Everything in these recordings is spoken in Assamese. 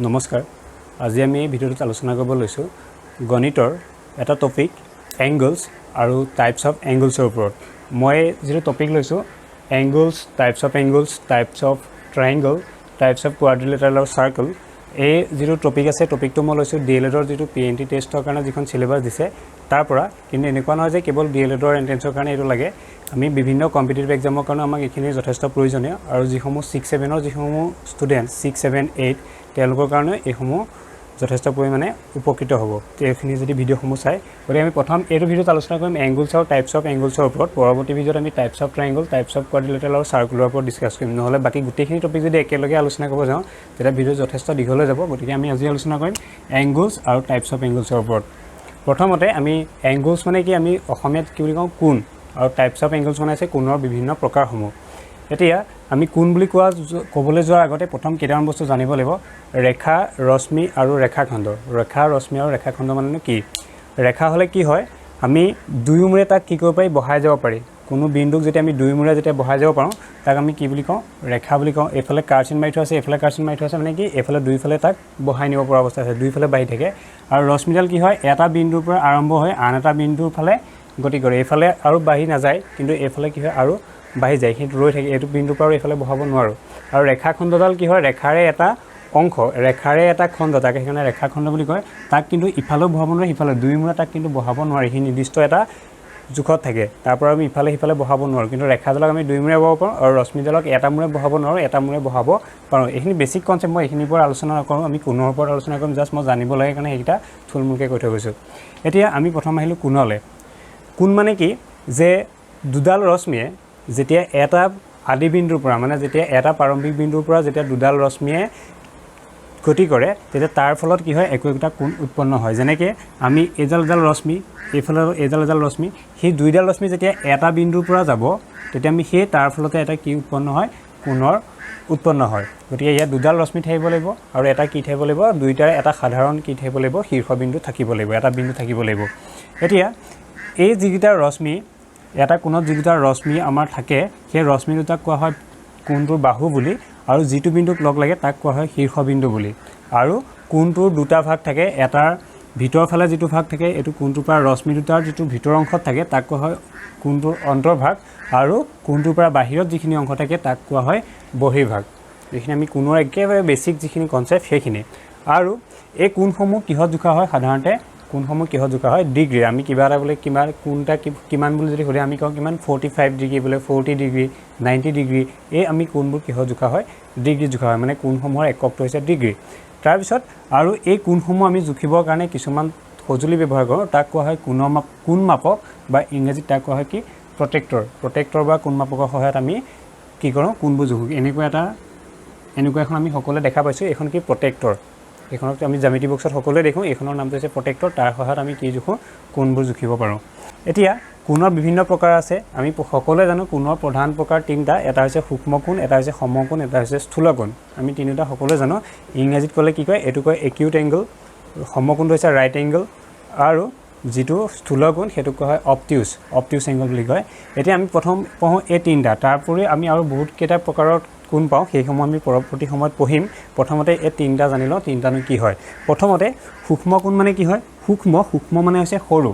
নমস্কাৰ আজি আমি এই ভিডিঅ'টোত আলোচনা কৰিব লৈছোঁ গণিতৰ এটা টপিক এংগলছ আৰু টাইপছ অফ এংগলছৰ ওপৰত মই যেটো টপিক লৈছোঁ angles types of ট্ৰায়াঙ্গল types of quadrilateral আৰু সাৰ্কেল এই যেটো টপিক আছে টপিকটো মই লৈছোঁ ডিএলএডৰ যেটো পিএনটি টেষ্টৰ কাৰণে যিখন সিলেবাস দিছে তাৰ পৰা কিন্তু এনেকুৱা নহয় যে কেৱল ডিএলএডৰ এন্ট্ৰেন্সৰ কাৰণে এটো লাগে আমি বিভিন্ন কম্পিটিটিভ এক্সামৰ কাৰণে আমাক এখিনি যথেষ্ট প্ৰয়োজনীয় আৰু যিসমূহ 6 7 ৰ যিসমূহ ষ্টুডেন্ট 6 7 8 তেওঁলোকৰ কাৰণে এইসমূহ যথেষ্ট পৰিমাণে উপকৃত হ'ব এইখিনি যদি ভিডিঅ'সমূহ চাই গতিকে আমি প্ৰথম এইটো ভিডিঅ'ত আলোচনা কৰিম এংগলছ আৰু টাইপছ অফ এংগলছৰ ওপৰত পৰৱৰ্তী ভিডিঅ'ত আমি types of ট্ৰায়াঙ্গল types of quadrilateral আৰু সাৰ্কুলাৰ ওপৰত ডিসকাস কৰিম নহলে বাকি গোটেইখিনি টপিক যদি একেলগে আলোচনা কৰিব যাওঁ তেতিয়া ভিডিঅ' যথেষ্ট দীঘল হৈ যাব গতিকে আমি আজি আলোচনা কৰিম এংগলছ আৰু টাইপছ অফ এংগলছৰ ওপৰত প্ৰথমতে আমি এংগলছ মানে কি আমি অসমীয়াত কি বুলি কওঁ কোণ আৰু টাইপছ অফ এংগলছ মানে আছে কোণৰ বিভিন্ন প্ৰকাৰসমূহ এতিয়া আমি কোণ বুলি ক'বলৈ যোৱাৰ আগতে প্ৰথম কেইটামান বস্তু জানিব লাগিব ৰেখা ৰশ্মি আৰু ৰেখাখণ্ড ৰেখা ৰশ্মি আৰু ৰেখাখণ্ড মানে কি ৰেখা হলে কি হয় আমি দুই মূৰে তাক কি কৰিব পাৰি বহাই যাব পাৰি কোনো বিন্দুক যেতিয়া আমি দুই মূৰে যেতিয়া বহাই যাব পাৰোঁ তাক আমি কি বুলি কওঁ ৰেখা বুলি কওঁ এফালে কাৰ্চিন মাৰি থোৱা আছে এফালে কাৰ্চিন মাৰি থোৱা আছে মানে কি এফালে দুইফালে তাক বহাই নিব পৰা অৱস্থা আছে দুইফালে বাঢ়ি থাকে আৰু ৰশ্মিডাল কি হয় এটা বিন্দুৰ পৰা আৰম্ভ হৈ আন এটা বিন্দুৰ ফালে গতি কৰে এফালে আৰু বাঢ়ি নাযায় কিন্তু এফালে কি হয় আৰু বাঢ়ি যায় কিন্তু ৰৈ থাকে এটো বিন্দুৰ পৰা এফালে বহাব নোৱাৰো আৰু ৰেখাখণ্ডডাল কি হয় ৰেখাৰে এটা অংশ ৰেখাৰে এটা খণ্ড তাক সেইকাৰণে ৰেখাখণ্ড বুলি কয় তাক কিন্তু ইফালে বহাব নোৱাৰে ইফালে দুই মূৰে তাক কিন্তু বহাব নোৱাৰে হি নিৰ্দিষ্ট এটা জোখত থাকে তাৰ পৰা আমি ইফালে সিফালে বহাব নোৱাৰো কিন্তু ৰেখাডালক আমি দুই মূৰে বহাব পাৰোঁ আৰু ৰশ্মিডালক এটা মূৰে বহাব নোৱাৰো এটা মূৰে বহাব পাৰোঁ এইখিনি বেসিক কনসেপ্ট মই এইখিনিৰ পৰা আলোচনা নকৰোঁ আমি কোণৰ ওপৰত আলোচনা কৰিম জাস্ট মই জানিব লাগে কাৰণে এইটা থুলমুলকে কৈ থৈ গৈছো এতিয়া আমি প্ৰথম আহিলো কোণলে কোণ মানে কি যে দুডাল ৰশ্মিয়ে যেতিয়া এটা আদি বিন্দুৰ পৰা মানে যেতিয়া এটা প্ৰাৰম্ভিক বিন্দুৰ পৰা যেতিয়া দুডাল ৰশ্মিয়ে গতি কৰে তেতিয়া তাৰ ফলত কি হয় একোটা কোণ উৎপন্ন হয় যেনেকে আমি এডাল ৰশ্মি এফালে এডাল ৰশ্মি সেই দুইডাল ৰশ্মি যেতিয়া এটা বিন্দুৰ পৰা যাব তেতিয়া আমি সেই তাৰ ফলতে এটা কি উৎপন্ন হয় কোণৰ উৎপন্ন হয় গতিকে ইয়া দুডাল ৰশ্মি থাকিব লাগিব আৰু এটা কি থাকিব লাগিব দুইটাৰ এটা সাধাৰণ কি থাকিব লাগিব শীৰ্ষবিন্দু থাকিব লাগিব এটা বিন্দু থাকিব লাগিব এতিয়া এই যিগিটা ৰশ্মি এটা কোণত যিগিটা ৰশ্মি আমাৰ থাকে সেই ৰশ্মি দুটাক কোৱা হয় কোণটোৰ বাহু বুলি আৰু যিটো বিন্দুক লগ লাগে তাক কোৱা হয় শীৰ্ষবিন্দু বুলি আৰু কোণটোৰ দুটা ভাগ থাকে এটাৰ ভিতৰ ফালে যিটো ভাগ থাকে এটো কোণটোৰ পৰা ৰশ্মি দুটাৰ যিটো ভিতৰ অংশত থাকে তাক কোৱা হয় কোণটোৰ অন্তৰ্ভাগ আৰু কোণটোৰ পৰা বাহিৰত যিখিনি অংশ থাকে তাক কোৱা হয় বহিৰ্ভাগ এইখিনি আমি কোণৰ একেবাৰে বেসিক যিখিনি কনসেপ্ট সেইখিনি আৰু এই কোণসমূহ কিহত জোখা হয় সাধাৰণতে কোণসমূহ কিহত জোখা হয় ডিগ্ৰী আমি কিবা এটা বলে কিমান কোণটা কিমান বুলি যদি কলে আমি কওঁ কিমান 45 ডিগ্ৰী বলে 40 ডিগ্ৰী 90 ডিগ্ৰী এই আমি কোণবোৰ কিহত জোখা হয় ডিগ্ৰী জোখা হয় মানে কোণসমূহৰ এককটো হৈছে ডিগ্ৰী তাৰ পিছত আৰু এই কোণসমূহ আমি জুখিবৰ কাৰণে কিছুমান সঁজুলি ব্যৱহাৰ কৰোঁ তাক কোৱা হয় কোণ মাপক বা ইংৰাজীত তাক কোৱা হয় কি প্ৰটেক্টৰ বা কোণ মাপকৰ সহায়ত আমি কি কৰোঁ কোণবোৰ জুখো এনেকুৱা এখন আমি সকলোৱে দেখা পাইছোঁ এখন কি প্ৰটেক্টৰ এখনক আমি জ্যামিতি বক্সত সকলোৱে দেখো এখনৰ নামটো হৈছে প্ৰটেক্টৰ তাৰ সহায়ত আমি কি জুখো কোণবোৰ জুখিব পাৰোঁ এতিয়া কোণৰ বিভিন্ন প্ৰকাৰ আছে আমি সকলোৱে জানো কোণৰ প্ৰধান প্ৰকাৰ তিনিটা এটা হৈছে সূক্ষ্ম কোণ এটা হৈছে সমকোণ এটা হৈছে স্থূল কোণ আমি তিনিটা সকলোৱে জানো ইংৰাজীত ক'লে কি কয় এটো কয় একিউট এংগল সমকোণটো হৈছে ৰাইট এংগল আৰু যেটো স্থূল কোণ হেতু কোৱা হয় অবটিউচ এংগল বুলি কয় এতিয়া আমি প্ৰথম পঢ়ো এই তিনিটা তাৰপৰি আমি আৰু বহুত কেইটা প্ৰকাৰৰ কোণ পাওঁ সেইসমূহ আমি পৰৱৰ্তী সময়ত পঢ়িম প্ৰথমতে এই তিনিটা জানি লওঁ তিনিটানো কি হয় প্ৰথমতে সূক্ষ্ম কোণ মানে কি হয় সূক্ষ্ম মানে হৈছে সৰু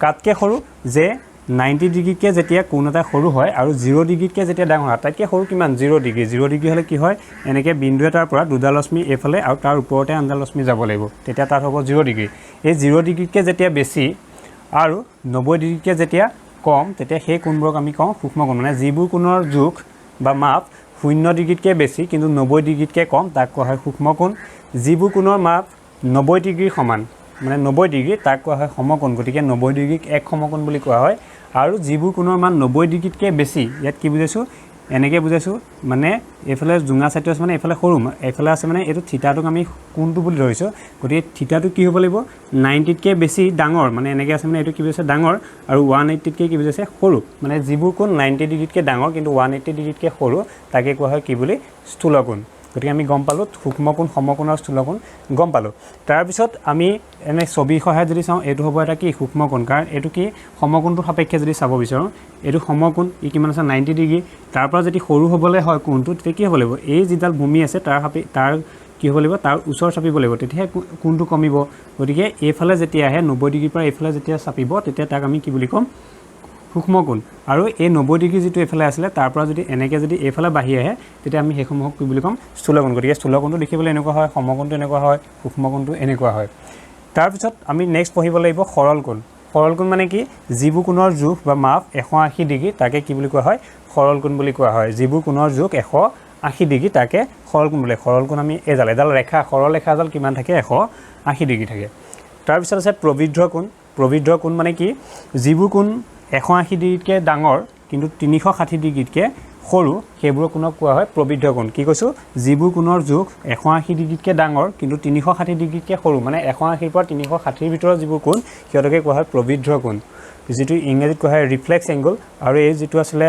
কাটকে সৰু যে 90 ডিগ্ৰীকে যেতিয়া কোণ এটা সৰু হয় আৰু 0 ডিগ্ৰীকে যেতিয়া ডাঙৰ হয় তাতকে সৰু কিমান 0 ডিগ্ৰী হলে কি হয় এনেকে বিন্দু এটাৰ পৰা দুডাল ৰশ্মি এফালে আৰু তাৰ ওপৰতে আনডাল ৰশ্মি যাব লাগিব তেতিয়া তাত হ'ব 0 ডিগ্ৰী এই 0 ডিগ্ৰীকে যেতিয়া বেছি আৰু 90 ডিগ্ৰীকে যেতিয়া কম তেতিয়া সেই কোণবোৰক আমি কওঁ সূক্ষ্ম কোণ মানে যিবোৰ কোণৰ জোখ বা মাপ 0 ডিগ্ৰীতকৈ বেছি কিন্তু 90 ডিগ্ৰীতকৈ কম তাক কোৱা হয় সূক্ষ্ম কোণ যিবোৰ কোণৰ মাপ 90 ডিগ্ৰী সমান মানে 90 ডিগ্ৰী তাক কোৱা হয় সমকোণ গতিকে 90 ডিগ্ৰীক এক সমকোণ বুলি কোৱা হয় আৰু যিবোৰ কোণৰ মান 90 ডিগ্ৰীতকৈ বেছি ইয়াত কি বুজাইছো এনেকে বুজাইছো মানে এফালে জুঙা ছাইটো আছে মানে এফালে সৰু এফালে আছে মানে এটো থিতাটোক আমি কোণটো বুলি ধৰিছো গতিকে থিতাটো কি হ'ব লাগিব 90তকৈ বেছি ডাঙৰ মানে এনেকে আছে মানে এটো কি বুজাইছে ডাঙৰ আৰু 180তকৈ কি বুজাইছে সৰু মানে যিবোৰ কোণ 90 ডিগ্ৰীতকৈ ডাঙৰ কিন্তু 180 ডিগ্ৰীতকৈ সৰু তাকে কোৱা হয় কি বুলি স্থূল কোণ গতিকে আমি গম পালো সূক্ষ্ম কোণ সমকোণ আৰু স্থূল কোণ গম পালো তাৰ পিছত আমি এনে ছবি সহায়ত যদি চাওঁ এটো হ'ব এটা কি সূক্ষ্ম কোণ কাৰণ এটো কি সমকোণটোৰ সাপেক্ষে যদি চাব বিচাৰো এটো সমকোণ ই কিমান আছে 90 ডিগ্ৰী তাৰ পৰা যদি সৰু হ'বলে হয় কোণটো তেতিয়া কি হ'ব লাগিব এই যিডাল ভূমি আছে তাৰ কি কি হ'ব লাগিব তাৰ ওচৰ চাপিব লাগিব তেতিয়া কোণটো কমিব গতিকে এইফালে যেতিয়া আহে 90 ডিগ্ৰীৰ পৰা এইফালে যেতিয়া চাপিব তেতিয়া তাক আমি কি বুলি ক'ম সূক্ষ্ম কোণ আৰু এই 90 ডিগ্ৰী যেটো এফালে আছিল তাৰ পৰা যদি এনেকে যদি এফালে বাহি আহে তেতিয়া আমি হেসমূহক কি বুলি ক'ম স্থূল কোণ গতিকে স্থূল কোণটো দেখিবলৈ এনেকুৱা হয় সমকোণটো এনেকুৱা হয় সূক্ষ্ম কোণটো এনেকুৱা হয় তাৰ পিছত আমি নেক্সট পঢ়িব লাগিব সৰল কোণ মানে কি যিবোৰ কোণৰ জোখ বা মাপ 180 ডিগ্ৰী তাকে কি বুলি কোৱা হয় সৰল কোণ বুলি কোৱা হয় যিবোৰ কোণৰ জোখ 180 ডিগ্ৰী তাকে সৰল কোণ বোলে সৰল কোণ আমি এডাল ৰেখা সৰল ৰেখাডাল কিমান থাকে 180 ডিগ্ৰী থাকে তাৰ পিছত আছে প্ৰবিদ্ধ কোণ মানে কি যিবোৰ কোণ 180 ডিগ্ৰীতকৈ ডাঙৰ কিন্তু 360 ডিগ্ৰীতকৈ সৰু সেইবোৰ কোণক কোৱা হয় প্ৰবিদ্ধ কোণ কি কৈছো যিবোৰ কোণৰ জোখ 180 ডিগ্ৰীতকৈ ডাঙৰ কিন্তু 360 ডিগ্ৰীতকৈ সৰু মানে 180 পৰা 360 ভিতৰত যিবোৰ কোণ সিহঁতকে কোৱা হয় প্ৰবিদ্ধ কোণ যেটো ইংৰাজীত কোৱা হয় ৰিফ্লেক্স এংগল আৰু এই যেটো আসলে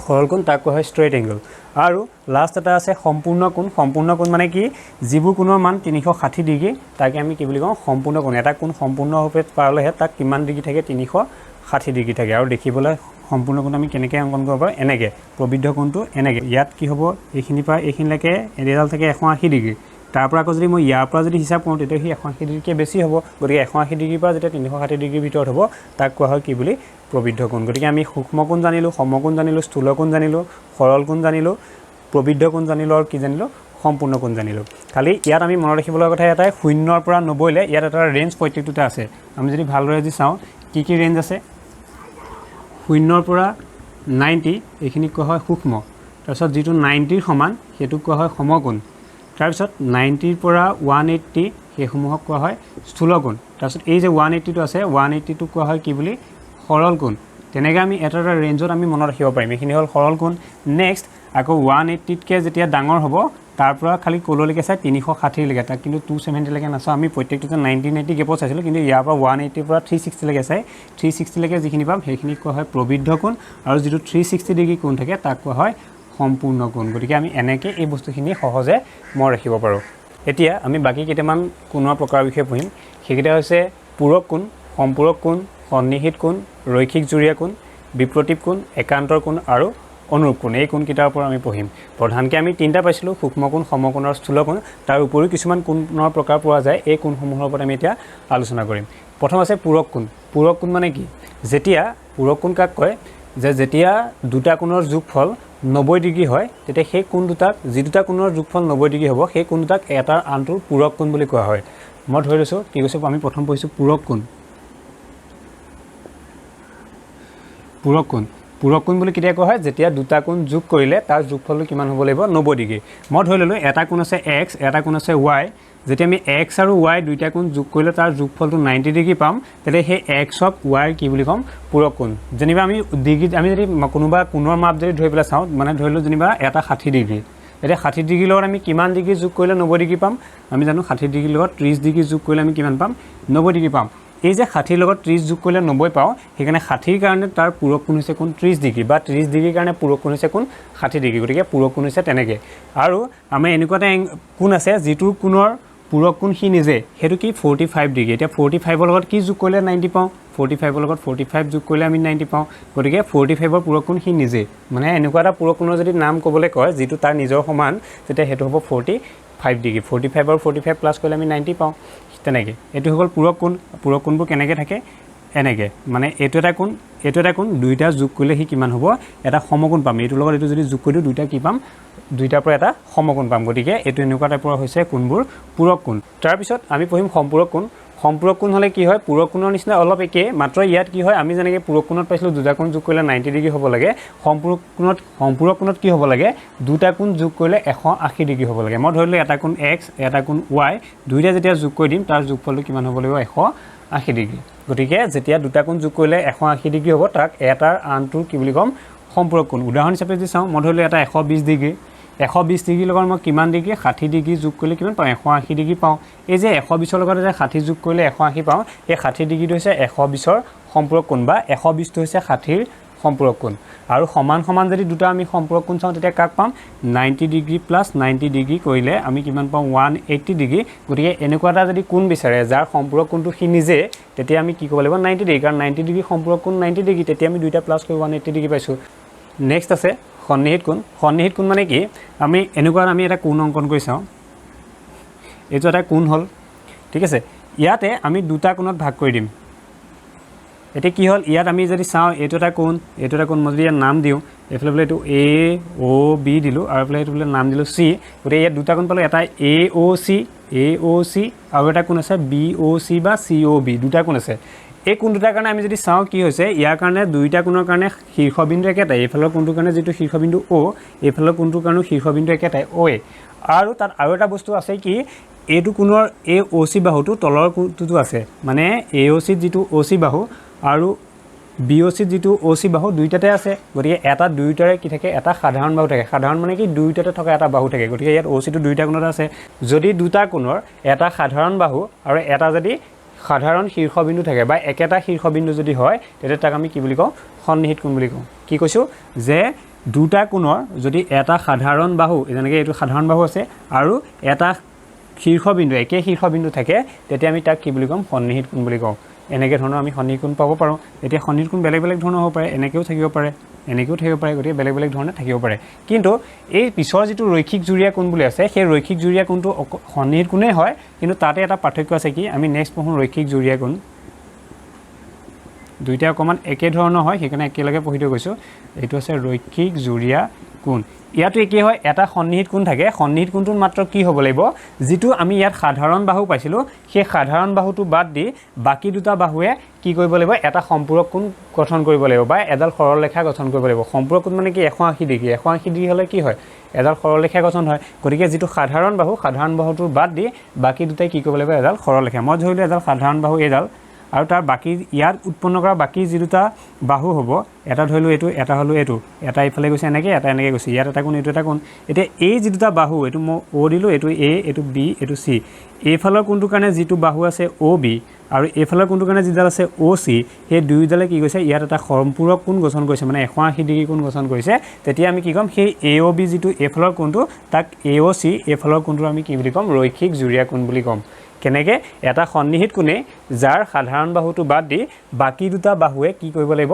সৰল কোণ তাক কোৱা হয় ষ্ট্ৰেইট এংগল আৰু লাষ্ট এটা আছে সম্পূৰ্ণ কোণ মানে কি যিবোৰ কোণৰ মান 360 ডিগ্ৰী তাকে আমি কি বুলি কওঁ সম্পূৰ্ণ কোণ এটা কোণ সম্পূৰ্ণভাৱে পালেহে তাক কিমান ডিগ্ৰী থাকে 360 ডিগ্ৰী থাকে আৰু দেখিবলৈ সম্পূৰ্ণ কোণ আমি কেনেকৈ অংকন কৰিব পাৰোঁ এনেকৈ প্ৰবিদ্ধ কোণটো এনেকৈ ইয়াত কি হ'ব এইখিনিৰ পৰা এইখিনিলৈকে এডাল থাকে 180 ডিগ্ৰী তাৰ পৰা আকৌ যদি মই ইয়াৰ পৰা যদি হিচাপ কৰোঁ তেতিয়া সি 180 ডিগ্ৰীকৈ বেছি হ'ব গতিকে 180 ডিগ্ৰীৰ পৰা যেতিয়া 360 ডিগ্ৰীৰ ভিতৰত হ'ব তাক কোৱা হয় কি বুলি প্ৰবিদ্ধ কোণ গতিকে আমি সূক্ষ্ম কোণ জানিলোঁ সমকোণ জানিলোঁ স্থূল কোণ জানিলোঁ সৰল কোণ জানিলোঁ প্ৰবিদ্ধ কোণ জানিলোঁ আৰু কি জানিলোঁ সম্পূৰ্ণ কোণ জানিলোঁ খালি ইয়াত আমি মনত ৰাখিবলৈ কথা এটাই 0 পৰা 90 লৈ ইয়াত এটা ৰেঞ্জ প্ৰত্যেকটোতে আছে আমি যদি ভালদৰে যদি চাওঁ কি ৰেঞ্জ আছে 0 পৰা 90 এইখিনি কোৱা হয় সূক্ষ্ম তাৰপিছত যেটো 90 ৰ সমান হেতু কোৱা হয় সমকোণ তাৰপিছত 90 ৰ পৰা 180 হেসমূহক কোৱা হয় স্থূল কোণ তাৰপিছত এই যে 180 টো আছে 180 টো কোৱা হয় কি বুলি সৰল কোণ তেনেকৈ আমি এটা ৰেঞ্জত আমি মনত ৰাখিব পাৰিম এইখিনি হ'ল সৰল কোণ নেক্সট আকৌ 180 তকৈ যেতিয়া ডাঙৰ হ'ব তাৰ পৰা খালি কললৈকে চাই 360 লৈকে তাক কিন্তু 270 লৈকে নাচাওঁ আমি প্ৰত্যেকটোতে 90 গেপত চাইছিলোঁ কিন্তু ইয়াৰ পৰা 180 পৰা 360 লৈকে চাই 360 লৈকে যিখিনি পাম সেইখিনি কোৱা হয় প্ৰবিদ্ধ কোণ আৰু যেটো 360 ডিগ্ৰী কোণ থাকে তাক কোৱা হয় সম্পূৰ্ণ কোণ গতিকে আমি এনেকৈ এই বস্তুখিনি সহজে মনত ৰাখিব পাৰোঁ এতিয়া আমি বাকি কেইটামান কোণৰ প্ৰকাৰৰ বিষয়ে পঢ়িম সেইকেইটা হৈছে পূৰক কোণ সম্পূৰক কোণ সন্নিহিত কোণ ৰৈখিক জুৰীয়া কোণ বিপ্ৰতীপ কোণ একান্তৰ কোণ আৰু অনুৰূপ কোণ এই কোণকেইটাৰ ওপৰত আমি পঢ়িম প্ৰধানকৈ আমি তিনিটা পাইছিলোঁ সূক্ষ্ম কোণ সমকোণ আৰু স্থূল কোণ তাৰ উপৰিও কিছুমান কোণৰ প্ৰকাৰ পোৱা যায় এই কোণসমূহৰ ওপৰত আমি এতিয়া আলোচনা কৰিম প্ৰথম আছে পূৰক কোণ মানে কি যেতিয়া পূৰক কোণ কাক কয় যে যেতিয়া দুটা কোণৰ যোগফল 90 ডিগ্ৰী হয় তেতিয়া সেই কোণ দুটাক যি দুটা কোণৰ যোগফল 90 ডিগ্ৰী হ'ব সেই কোণ দুটাক এটাৰ আনটোৰ পূৰক কোণ বুলি কোৱা হয় মই ধৰি লৈছোঁ কি কৈছোঁ আমি প্ৰথম পঢ়িছোঁ পূৰক কোণ বুলি কেতিয়া কোৱা হয় যেতিয়া দুটা কোণ যোগ কৰিলে তাৰ যোগফলটো কিমান হ'ব লাগিব 90 ডিগ্ৰী মই ধৰি ল'লোঁ এটা কোণ আছে x এটা কোণ আছে y যেতিয়া আমি x আৰু y দুইটা কোণ যোগ কৰিলে তাৰ যোগফলটো 90 ডিগ্ৰী পাম তেতিয়া সেই x অফ y কি বুলি ক'ম পূৰক কোণ যেনিবা আমি ডিগ্ৰী আমি যদি কোনোবা কোণৰ মাপ যদি ধৰি পেলাই চাওঁ মানে ধৰি লওঁ যেনিবা এটা 60 ডিগ্ৰী এতিয়া 60 ডিগ্ৰীৰ লগত আমি কিমান ডিগ্ৰী যোগ কৰিলে 90 ডিগ্ৰী পাম আমি জানো 60 ডিগ্ৰীৰ লগত 30 ডিগ্ৰী যোগ কৰিলে আমি কিমান পাম 90 ডিগ্ৰী পাম এই যে 60 লগত 30 যোগ কৰিলে 90 পাওঁ সেইকাৰণে 60 কাৰণে তাৰ পূৰক কোণ হৈছে কোণ 30 ডিগ্ৰী বা 30 ডিগ্ৰীৰ কাৰণে পূৰক কোণ হৈছে কোণ 60 ডিগ্ৰী গতিকে পূৰক কোণ হৈছে তেনেকৈ আৰু আমাৰ এনেকুৱা এটা কোণ আছে যিটোৰ কোণৰ পূৰক কোণ সি নিজে হেতু কি 45 ডিগ্ৰী এতিয়া 45 ৰ লগত কি যোগ কৰিলে 90 পাওঁ 45 ৰ লগত 45 যোগ কৰিলে আমি 90 পাওঁ গতিকে 45 ৰ পূৰক কোণ সি নিজে মানে এনেকুৱা এটা পূৰক কোণৰ যদি নাম ক'বলৈ কয় যিটো তাৰ নিজৰ সমান তেতিয়া হেতু হ'ব 45 ডিগ্ৰী 45 আৰু 45 প্লাস কৰিলে আমি 90 পাওঁ তেনেকৈ এটো হ'ল পূৰক কোণবোৰ কেনেকৈ থাকে এনেকৈ মানে এটো এটা কোণ দুইটা যোগ কৰিলে সি কিমান হ'ব এটা সমকোণ পাম এটোৰ লগত এটো যদি যোগ কৰি দিওঁ দুইটা কি পাম দুইটাৰ পৰা এটা সমকোণ পাম গতিকে এটো এনেকুৱা টাইপৰ হৈছে কোণবোৰ পূৰক কোণ তাৰ পিছত আমি পঢ়িম সম্পূৰক কোণ হ'লে কি হয় পূৰক কোণৰ নিচিনা অলপ একে মাত্ৰ ইয়াত কি হয় আমি যেনেকৈ পূৰক কোণত পাইছিলোঁ দুটা কোণ যোগ কৰিলে 90 ডিগ্ৰী হ'ব লাগে সম্পূৰক কোণত কি হ'ব লাগে দুটা কোণ যোগ কৰিলে 180 ডিগ্ৰী হ'ব লাগে মই ধৰিলোঁ এটা কোণ x এটা কোণ y দুইটা যেতিয়া যোগ কৰি দিম তাৰ যোগফলটো কিমান হ'ব লাগিব 180 ডিগ্ৰী গতিকে যেতিয়া দুটা কোণ যোগ কৰিলে 180 ডিগ্ৰী হ'ব তাক এটাৰ আনটোৰ কি বুলি ক'ম সম্পূৰক কোণ উদাহৰণ হিচাপে যদি চাওঁ মই ধৰিলোঁ এটা 120 ডিগ্ৰী 120 ডিগ্ৰীৰ লগত মই কিমান ডিগ্ৰী 60 ডিগ্ৰী যোগ কৰিলে কিমান পাওঁ 180 ডিগ্ৰী পাওঁ এই যে 120 ৰ লগত যে 60 যোগ কৰিলে 180 পাওঁ এই 60 ডিগ্ৰীটো হৈছে 120 ৰ সম্পূৰক কোণ বা 120 টো হৈছে 60 ৰ সম্পূৰক কোণ আৰু সমান যদি দুটা আমি সম্পূৰক কোণ চাওঁ তেতিয়া কাক পাম 90 ডিগ্ৰী প্লাস 90 ডিগ্ৰী কৰিলে আমি কিমান পাম 180 ডিগ্ৰী গতিকে এনেকুৱা এটা যদি কোণ বিচাৰে যাৰ সম্পূৰক কোণটো সি নিজে তেতিয়া আমি কি ক'ব লাগিব 90 ডিগ্ৰী কাৰণ 90 ডিগ্ৰী সম্পূৰক কোণ 90 ডিগ্ৰী তেতিয়া আমি দুইটা প্লাস কৰি 180 ডিগ্ৰী পাইছোঁ নেক্সট আছে সন্নিহিত কোণ মানে কি আমি এনেকুৱা আমি এটা কোণ অংকন কৰি চাওঁ এইটো এটা কোণ হ'ল ঠিক আছে ইয়াতে আমি দুটা কোণত ভাগ কৰি দিম এতিয়া কি হ'ল ইয়াত আমি যদি চাওঁ এইটো এটা কোণ মই যদি ইয়াত নাম দিওঁ এইফালে বোলে এইটো এ অ' বি দিলোঁ আৰু এইফালে এইটো বোলে নাম দিলোঁ চি গতিকে ইয়াত দুটা কোণ পালোঁ এটা এ অ' চি আৰু এটা কোণ আছে বি অ' চি বা চি অ' বি দুটা কোণ আছে এই কোণ দুটাৰ কাৰণে আমি যদি চাওঁ কি হৈছে ইয়াৰ কাৰণে দুইটা কোণৰ কাৰণে শীৰ্ষবিন্দু একেটাই এইফালৰ কোণটোৰ কাৰণে যিটো শীৰ্ষবিন্দু অ' এইফালৰ কোণটোৰ কাৰণেও শীৰ্ষবিন্দু একেটাই অ' আৰু তাত আৰু এটা বস্তু আছে কি এইটো কোণৰ এ অ' চি বাহুটো তলৰ কোণটোতো আছে মানে এ অ' চিত যিটো অ' চি বাহু আৰু বি অ' চিত যিটো অ' চি বাহু দুইটাতে আছে গতিকে এটা দুয়োটাৰে কি থাকে এটা সাধাৰণ বাহু থাকে সাধাৰণ মানে কি দুয়োটাতে থকা এটা বাহু থাকে গতিকে ইয়াত অ' চিটো দুইটা কোণত আছে যদি দুটা কোণৰ এটা সাধাৰণ বাহু আৰু এটা যদি সাধাৰণ শীৰ্ষবিন্দু থাকে বা একেটা শীৰ্ষবিন্দু যদি হয় তেতিয়া তাক আমি কি বুলি কওঁ সন্নিহিত কোণ বুলি কওঁ কি কৈছোঁ যে দুটা কোণৰ যদি এটা সাধাৰণ বাহু যেনেকৈ এইটো সাধাৰণ বাহু আছে আৰু এটা শীৰ্ষবিন্দু একে শীৰ্ষবিন্দু থাকে তেতিয়া আমি তাক কি বুলি ক'ম সন্নিহিত কোণ বুলি কওঁ এনেকৈ ধৰণৰ আমি সন্নিহিত কোণ পাব পাৰোঁ এতিয়া সন্নিহিত কোণ বেলেগ বেলেগ ধৰণৰ হ'ব পাৰে এনেকৈও থাকিব পাৰে গতিকে বেলেগ বেলেগ ধৰণে থাকিব পাৰে কিন্তু এই পিছৰ যিটো ৰৈখিক জুৰীয়া কোণ বুলি আছে সেই ৰৈখিক জুৰীয়া কোণটো সন্নিহিত কোণেই হয় কিন্তু তাতে এটা পাৰ্থক্য আছে কি আমি নেক্সট পঢ়োঁ ৰৈখিক জুৰীয়া কোণ দুইটা অকণমান একে ধৰণৰ হয় সেইকাৰণে একেলগে পঢ়ি থৈ গৈছোঁ এইটো আছে ৰৈখিক জুৰীয়া কোণ ইয়াতো একেই হয় এটা সন্নিহিত কোণ থাকে সন্নিহিত কোণটোত মাত্ৰ কি হ'ব লাগিব যিটো আমি ইয়াত সাধাৰণ বাহু পাইছিলোঁ সেই সাধাৰণ বাহুটো বাদ দি বাকী দুটা বাহুৱে কি কৰিব লাগিব এটা সম্পূৰক কোণ গঠন কৰিব লাগিব বা এডাল সৰলৰেখা গঠন কৰিব লাগিব সম্পূৰক কোণ মানে কি 180 ডিগ্ৰী হ'লে কি হয় এডাল সৰলৰেখা গঠন হয় গতিকে যিটো সাধাৰণ বাহুটোৰ বাদ দি বাকী দুটাই কি কৰিব লাগিব এডাল সৰলৰেখা মই ধৰিলোঁ এডাল সাধাৰণ বাহু এডাল আৰু তাৰ বাকী ইয়াত উৎপন্ন কৰা বাকী যি দুটা বাহু হ'ব এটা ধৰিলোঁ এইটো এটা হ'লোঁ এইটো এটা ইফালে গৈছে এনেকৈ এটা এনেকৈ গৈছে ইয়াত এটা কোণ এইটো এটা কোণ এতিয়া এই যি দুটা বাহু এইটো মই অ' দিলোঁ এইটো এ এইটো বি এইটো চি এইফালৰ কোণটোৰ কাৰণে যিটো বাহু আছে অ' বি আৰু এইফালৰ কোণটোৰ কাৰণে যিডাল আছে অ' চি সেই দুয়োডালে কি কৈছে ইয়াত এটা সম্পূৰক কোণ গঠন কৰিছে মানে 180 ডিগ্ৰী কোণ গঠন কৰিছে তেতিয়া আমি কি ক'ম সেই এ অ' বি যিটো এইফালৰ কোণটো তাক এ অ' চি এইফালৰ কোণটো আমি কি বুলি ক'ম ৰৈখিক জুৰীয়া কোণ বুলি ক'ম কেনেকৈ এটা সন্নিহিত কোণে যাৰ সাধাৰণ বাহুটো বাদ দি বাকী দুটা বাহুৱে কি কৰিব লাগিব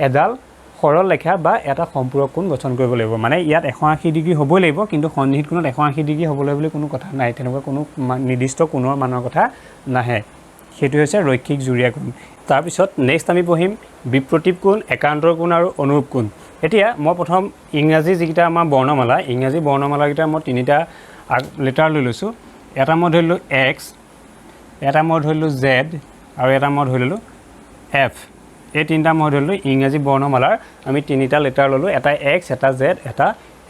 এডাল সৰল ৰেখা বা এটা সম্পূৰক কোণ গঠন কৰিব লাগিব মানে ইয়াত 180 ডিগ্ৰী হ'বই লাগিব কিন্তু সন্নিহিত কোণত 180 ডিগ্ৰী হ'বলৈ বুলি কোনো কথা নাই তেনেকুৱা কোনো নিৰ্দিষ্ট কোণৰ মানৰ কথা নাহে সেইটো হৈছে ৰৈখিক জুৰীয়া কোণ তাৰপিছত নেক্সট আমি পঢ়িম বিপ্ৰতীপ কোণ একান্তৰ কোণ আৰু অনুৰূপ কোণ এতিয়া মই প্ৰথম ইংৰাজী যিকেইটা আমাৰ বৰ্ণমালা ইংৰাজী বৰ্ণমালাকেইটা মই তিনিটা লেটাৰ লৈ লৈছোঁ এটা মই ধৰি ললোঁ এক্স এটা মই ধৰিলোঁ জেড আৰু এটা মই ধৰি ল'লোঁ এফ এই তিনিটা মই ধৰিলোঁ ইংৰাজী বৰ্ণমালাৰ আমি তিনিটা লেটাৰ ল'লোঁ এটা এক্স এটা জেড এটা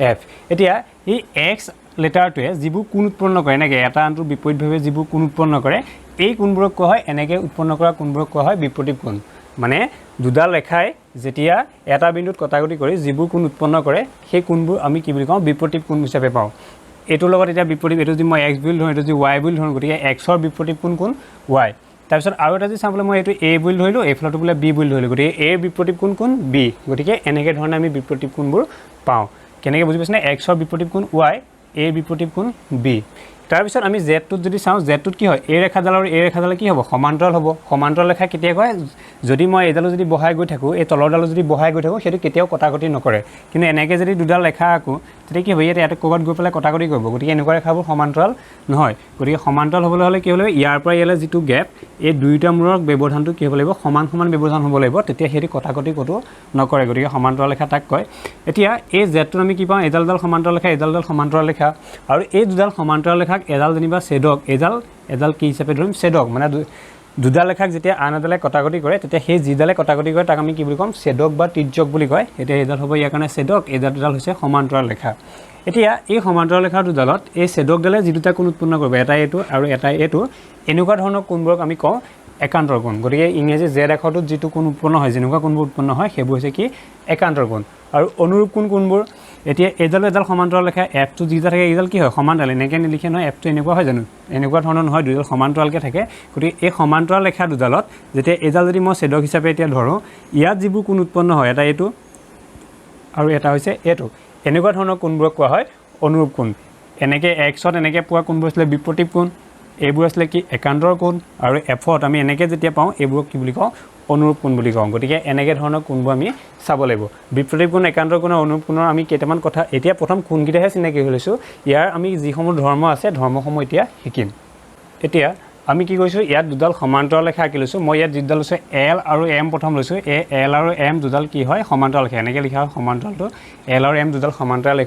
এফ এতিয়া এই এক্স লেটাৰটোৱে যিবোৰ কোণ উৎপন্ন কৰে এনেকৈ এটা আনটোৰ বিপৰীতভাৱে যিবোৰ কোণ উৎপন্ন কৰে এই কোণবোৰক কোৱা হয় এনেকৈ উৎপন্ন কৰা কোণবোৰক কোৱা হয় বিপ্ৰতীপ কোণ মানে দুডাল ৰেখাই যেতিয়া এটা বিন্দুত কটাকটি কৰি যিবোৰ কোণ উৎপন্ন কৰে সেই কোণবোৰ আমি কি বুলি কওঁ বিপ্ৰতীপ কোণ হিচাপে পাওঁ এইটোৰ লগত এতিয়া বিপৰীত এইটো যদি মই এক্স বুলি ধৰোঁ এইটো যদি ৱাই বুলি ধৰোঁ গতিকে এক্সৰ বিপৰীত কোণ ৱাই তাৰপিছত আৰু এটা যদি চাবলৈ মই এইটো এ বুলি ধৰিলোঁ এইফালটো বোলে বি বুলি ধৰিলোঁ গতিকে এৰ বিপৰীত কোণ বি গতিকে এনেকৈ ধৰণে আমি বিপৰীত কোণবোৰ পাওঁ কেনেকৈ বুজি পাইছেনে এক্সৰ বিপৰীত কোণ ৱাই এৰ বিপৰীত কোণ বি তাৰপিছত আমি জেডটোত যদি চাওঁ জেডটোত কি হয় এই ৰেখাডাল আৰু এই ৰেখাডালে কি হ'ব সমান্তৰাল হ'ব সমান্তৰাল ৰেখা কেতিয়া কয় যদি মই এইডালো যদি বহাই গৈ থাকোঁ এই তলৰডালো যদি বহাই গৈ থাকোঁ সেইটো কেতিয়াও কটাকটি নকৰে কিন্তু এনেকৈ যদি দুডাল ৰেখা আঁকো তেতিয়া কি হ'ব ইয়াত ক'ৰবাত গৈ পেলাই কটাকটি কৰিব গতিকে এনেকুৱা ৰেখাবোৰ সমান্তৰাল নহয় গতিকে সমান্তৰাল হ'বলৈ হ'লে কি হ'ব লাগিব ইয়াৰ পৰা ইয়ালৈ যিটো গেপ এই দুয়োটা মূৰৰ ব্যৱধানটো কি হ'ব লাগিব সমান ব্যৱধান হ'ব লাগিব তেতিয়া সেইটো কটাকটি ক'তো নকৰে গতিকে সমান্তৰাল ৰেখা তাক কয় এতিয়া এই জেডটোত আমি কি পাওঁ এডাল সমান্তৰাল ৰেখা এডাল সমান্তৰাল ৰেখা আৰু এই দুডাল সমান্তৰাল ৰেখাক এডাল যেনিবা ছেদক এডাল কি হিচাপে ধৰিম ছেদক মানে দুডাল ৰেখাক যেতিয়া আন এডালে কটাকটি কৰে তেতিয়া সেই যিডালে কটাকটি কৰে তাক আমি কি বুলি ক'ম ছেদক বা তিৰ্যক বুলি কয় এতিয়া এইডাল হ'ব ইয়াৰ কাৰণে ছেদক এইডাল হৈছে সমান্তৰাল ৰেখা এতিয়া এই সমান্তৰাল ৰেখাৰ দুডালত এই ছেদকডালে যি দুটা কোণ উৎপন্ন কৰিব এটা এইটো আৰু এটা এইটো এনেকুৱা ধৰণৰ কোণবোৰক আমি কওঁ একান্তৰ কোণ গতিকে ইংৰাজী জেড আখৰটোত যিটো কোণ উৎপন্ন হয় যেনেকুৱা কোণবোৰ উৎপন্ন হয় সেইবোৰ হৈছে কি একান্তৰ কোণ আৰু অনুৰূপ কোণবোৰ এতিয়া এডাল সমান্তৰাল ৰেখা এফটো যিটা থাকে এইডাল কি হয় সমান্তৰাল এনেকৈ নিলিখে নহয় এফটো এনেকুৱা হয় জানো এনেকুৱা ধৰণৰ নহয় দুডাল সমান্তৰালকৈ থাকে গতিকে এই সমান্তৰাল ৰেখা দুডালত যেতিয়া এডাল যদি মই ছেদক হিচাপে এতিয়া ধৰোঁ ইয়াত যিবোৰ কোণ উৎপন্ন হয় এটা এইটো আৰু এটা হৈছে এইটো এনেকুৱা ধৰণৰ কোণবোৰক কোৱা হয় অনুৰূপ কোণ এনেকৈ এক্সত এনেকৈ পোৱা কোণবোৰ আছিলে বিপ্ৰতীপ কোণ এইবোৰ আছিলে কি একান্তৰ কোণ আৰু এফত আমি এনেকৈ যেতিয়া পাওঁ এইবোৰক কি বুলি কওঁ অনুৰূপ কোণ বুলি কওঁ গতিকে এনেকৈ ধৰণৰ কোণবোৰ আমি চাব লাগিব বিপ্ৰতীপ কোণ একান্তৰ কোণ আৰু অনুৰূপ কোণৰ আমি কেইটামান কথা এতিয়া প্ৰথম কোণকেইটাহে চিনাকি হৈ লৈছোঁ ইয়াৰ আমি যিসমূহ ধৰ্ম আছে ধৰ্মসমূহ এতিয়া শিকিম এতিয়া আমি কি কৰিছোঁ ইয়াত দুডাল সমান্তৰাল ৰেখা আঁকি লৈছোঁ মই ইয়াত যিডাল লৈছোঁ এল আৰু এম প্ৰথম লৈছোঁ এই এল আৰু এম দুডাল কি হয় সমান্তৰাল ৰেখা এনেকৈ লিখা হয় সমান্তৰালটো এল আৰু এম দুডাল সমান্তৰাল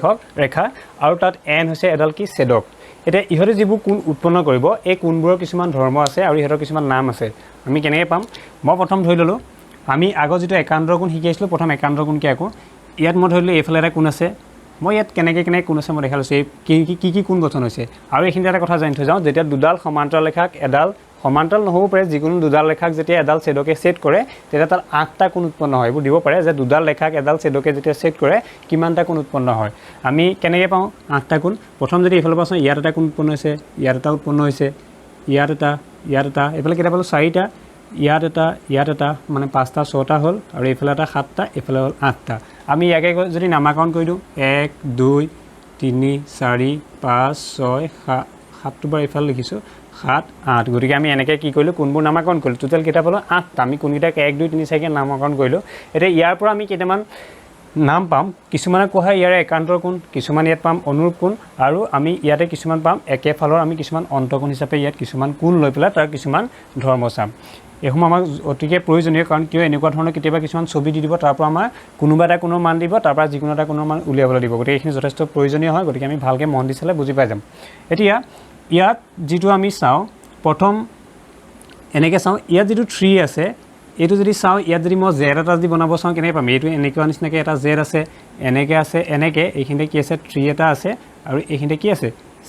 ৰেখা আৰু তাত এন হৈছে এডাল কি ছেদক এতিয়া ইহঁতে যিবোৰ কোণ উৎপন্ন কৰিব এই কোণবোৰৰ কিছুমান ধৰ্ম আছে আৰু ইহঁতৰ কিছুমান নাম আছে আমি কেনেকৈ পাম মই প্ৰথম ধৰি ল'লোঁ আমি আগত যিটো একান্তৰ কোণ শিকি আছিলোঁ প্ৰথম একান্তৰ কোণকে আকোঁ ইয়াত মই ধৰিলোঁ এইফালে এটা কোণ আছে মই ইয়াত কেনেকৈ কোণ আছে মই দেখা লৈছোঁ এই কি কোণ গঠন হৈছে আৰু এইখিনিতে এটা কথা জানি থৈ যাওঁ যেতিয়া দুডাল সমান্তৰাল ৰেখাক এডাল সমান্তৰাল নহ'ব পাৰে যিকোনো দুডাল ৰেখাক যেতিয়া এডাল ছেদকে ছেদ কৰে তেতিয়া তাত 8টা কোণ উৎপন্ন হয় এইবোৰ দিব পাৰে যে দুডাল ৰেখাক এডাল ছেদকে যেতিয়া ছেদ কৰে কিমানটা কোণ উৎপন্ন হয় আমি কেনেকৈ পাওঁ 8টা কোণ প্ৰথম যদি এইফালৰ পৰা চাওঁ ইয়াত এটা কোণ উৎপন্ন হৈছে ইয়াত এটা উৎপন্ন হৈছে ইয়াত এটা এইফালে কেইটা পালোঁ 4টা ইয়াত এটা মানে 5টা 6টা হ'ল আৰু এইফালে এটা 7টা এইফালে হ'ল 8টা আমি ইয়াকে যদি নামাকৰণ কৰি দিওঁ 1 2 3 4 5 6 7টো বাৰ এইফালে লিখিছোঁ 7 8 গতিকে আমি এনেকৈ কি কৰিলোঁ কোনবোৰ নামাকৰণ কৰিলোঁ টোটেল কেইটা পালোঁ 8টা আমি কোনকেইটাক 1 2 3 4কৈ নামাকৰণ কৰিলোঁ এতিয়া ইয়াৰ পৰা আমি কেইটামান নাম পাম কিছুমানে কোৱা হয় ইয়াৰে একান্তৰ কোণ কিছুমান ইয়াত পাম অনুৰূপ কোণ আৰু আমি ইয়াতে কিছুমান পাম একেফালৰ আমি কিছুমান অন্তঃকোণ হিচাপে ইয়াত কিছুমান কোণ লৈ পেলাই তাৰ কিছুমান ধৰ্ম চাম এইসমূহ আমাক অতিকে প্ৰয়োজনীয় কাৰণ কিয় এনেকুৱা ধৰণৰ কেতিয়াবা কিছুমান ছবি দি দিব তাৰ পৰা আমাৰ কোনোবা এটা কোণৰ মান দিব তাৰ পৰা যিকোনো এটা কোণৰ মান উলিয়াবলৈ দিব গতিকে এইখিনি যথেষ্ট প্ৰয়োজনীয় হয় গতিকে আমি ভালকৈ মন দি চালে বুজি পাই যাম এতিয়া ইয়াত যিটো আমি চাওঁ প্ৰথম এনেকৈ চাওঁ ইয়াত যিটো 3 আছে এইটো যদি চাওঁ ইয়াত যদি মই জেড এটা যদি বনাব চাওঁ কেনেকৈ পাম এইটো এনেকুৱা নিচিনাকৈ এটা জেড আছে এনেকৈ এইখিনিতে কি আছে 3 এটা আছে আৰু এইখিনিতে কি আছে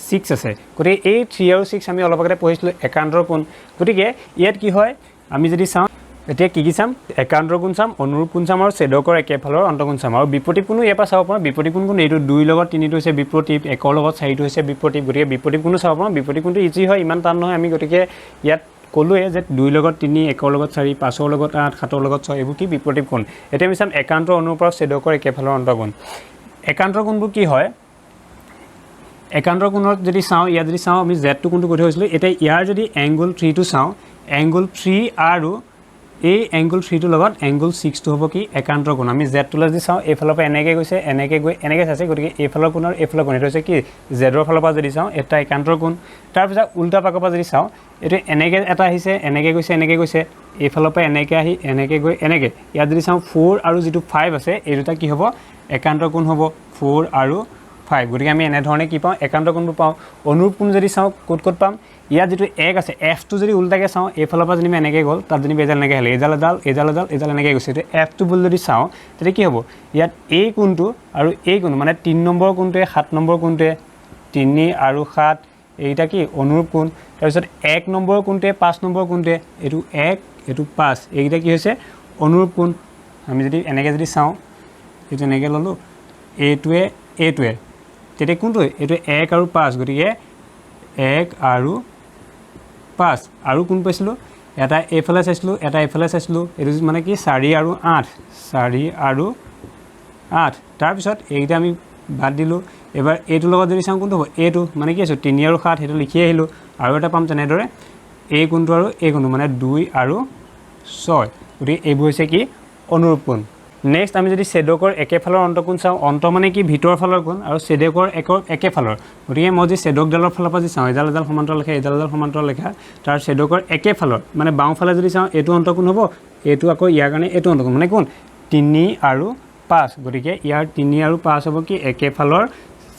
6 আছে গতিকে এই 3 আৰু 6 আমি অলপ আগতে পঢ়িছিলোঁ একান্তৰ কোণ গতিকে ইয়াত কি হয় আমি যদি চাওঁ এতিয়া কি চাম একান্তৰ কোণ চাম অনুৰূপ কোণ চাম আৰু ছেদকৰ একেফালৰ অন্তঃকোণ চাম আৰু বিপৰীত কোণো ইয়াৰ পৰা চাব পাৰোঁ বিপৰীত কোণ এইটো 2 লগত 3টো হৈছে বিপৰীত 1 লগত 4টো হৈছে বিপৰীত গতিকে বিপৰীত কোণো চাব পাৰোঁ বিপৰীত কোণটো ইজি হয় ইমান টান নহয় আমি গতিকে ইয়াত ক'লোৱে যে 2 লগত 3 1 লগত 4 5 লগত 8 7 লগত 6 এইবোৰ কি বিপৰীত কোণ এতিয়া আমি চাম একান্তৰ অনুৰূপ আৰু ছেদকৰ একেফালৰ অন্তঃকোণ একান্তৰ কোণবোৰ কি হয় একান্তৰ কোণত যদি চাওঁ ইয়াত যদি চাওঁ আমি জেডটো কোণটো কৈ থৈছিলোঁ এতিয়া ইয়াৰ যদি এংগল 3টো চাওঁ এংগল 3 আৰু এই এংগল 3টোৰ লগত এংগল 6টো হ'ব কি একান্তৰ কোণ আমি জেডটোলৈ যদি চাওঁ এইফালৰ পৰা এনেকৈ গৈছে এনেকৈ গৈ এনেকৈ চাইছে গতিকে এইফালৰ কোণ আৰু এইফালৰ কোণ এইটো হৈছে কি জেডৰ ফালৰ পৰা যদি চাওঁ এটা একান্তৰ কোণ তাৰপিছত উল্টা পাকৰ পৰা যদি চাওঁ এইটো এনেকৈ এটা আহিছে এনেকৈ গৈছে এইফালৰ পৰা এনেকৈ আহি এনেকৈ গৈ এনেকৈ ইয়াত যদি চাওঁ 4 আৰু যিটো 5 আছে এই দুটা কি হ'ব একান্তৰ কোণ হ'ব 4 আৰু 5 গতিকে আমি এনেধৰণে কি পাওঁ একান্তৰ কোণবোৰ পাওঁ অনুৰূপ কোণ যদি চাওঁ ক'ত পাম ইয়াত যিটো 1 আছে এফটো যদি উল্টাকৈ চাওঁ এইফালৰ পৰা যদি এনেকৈ গ'ল তাত যদি এডাল এনেকৈ আহিলে এডাল এনেকৈ গৈছে এতিয়া এফটো বুলি যদি চাওঁ তেতিয়া কি হ'ব ইয়াত এই কোণটো আৰু এই কোণ মানে 3 নম্বৰ কোণটোৱে 7 নম্বৰ কোণটোৱে 3 আৰু 7 এইটা কি অনুৰূপ কোণ তাৰপিছত 1 নম্বৰ কোণটোৱে 5 নম্বৰ কোণটোৱে এইটো 1 এইটো 5 এইটা কি হৈছে অনুৰূপ কোণ আমি যদি এনেকৈ যদি চাওঁ এইটো এনেকৈ ল'লোঁ এইটোৱে তেতিয়া কোনটো এইটো 1 আৰু 5 গতিকে 1 আৰু 5 আৰু কোন পাইছিলোঁ এটা এইফালে চাইছিলোঁ এটা এইফালে চাইছিলোঁ এইটো মানে কি 4 আৰু 8 তাৰপিছত এইকেইটা আমি বাদ দিলোঁ এবাৰ এইটোৰ লগত যদি চাওঁ কোনটো হ'ব এইটো মানে কি আছে 3 আৰু 7 সেইটো লিখি আহিলোঁ আৰু এটা পাম তেনেদৰে এই কোণটো আৰু এই কোণটো মানে 2 আৰু 6 গতিকে এইবোৰ হৈছে কি অনুৰূপ কোণ নেক্সট আমি যদি ছেদকৰ একেফালৰ অন্তঃকোণ চাওঁ অন্ত মানে কি ভিতৰ ফালৰ কোণ আৰু ছেদকৰ একেফালৰ গতিকে মই যদি ছেদকডালৰ ফালৰ পৰা যদি চাওঁ এডাল সমান্তৰাল ৰেখা এডাল সমান্তৰাল ৰেখা তাৰ ছেদকৰ একেফালৰ মানে বাওঁফালে যদি চাওঁ এইটো অন্তঃকোণ হ'ব এইটো আকৌ ইয়াৰ কাৰণে এইটো অন্তঃকোণ মানে কোন 3 আৰু 5 গতিকে ইয়াৰ 3 আৰু 5 হ'ব কি একেফালৰ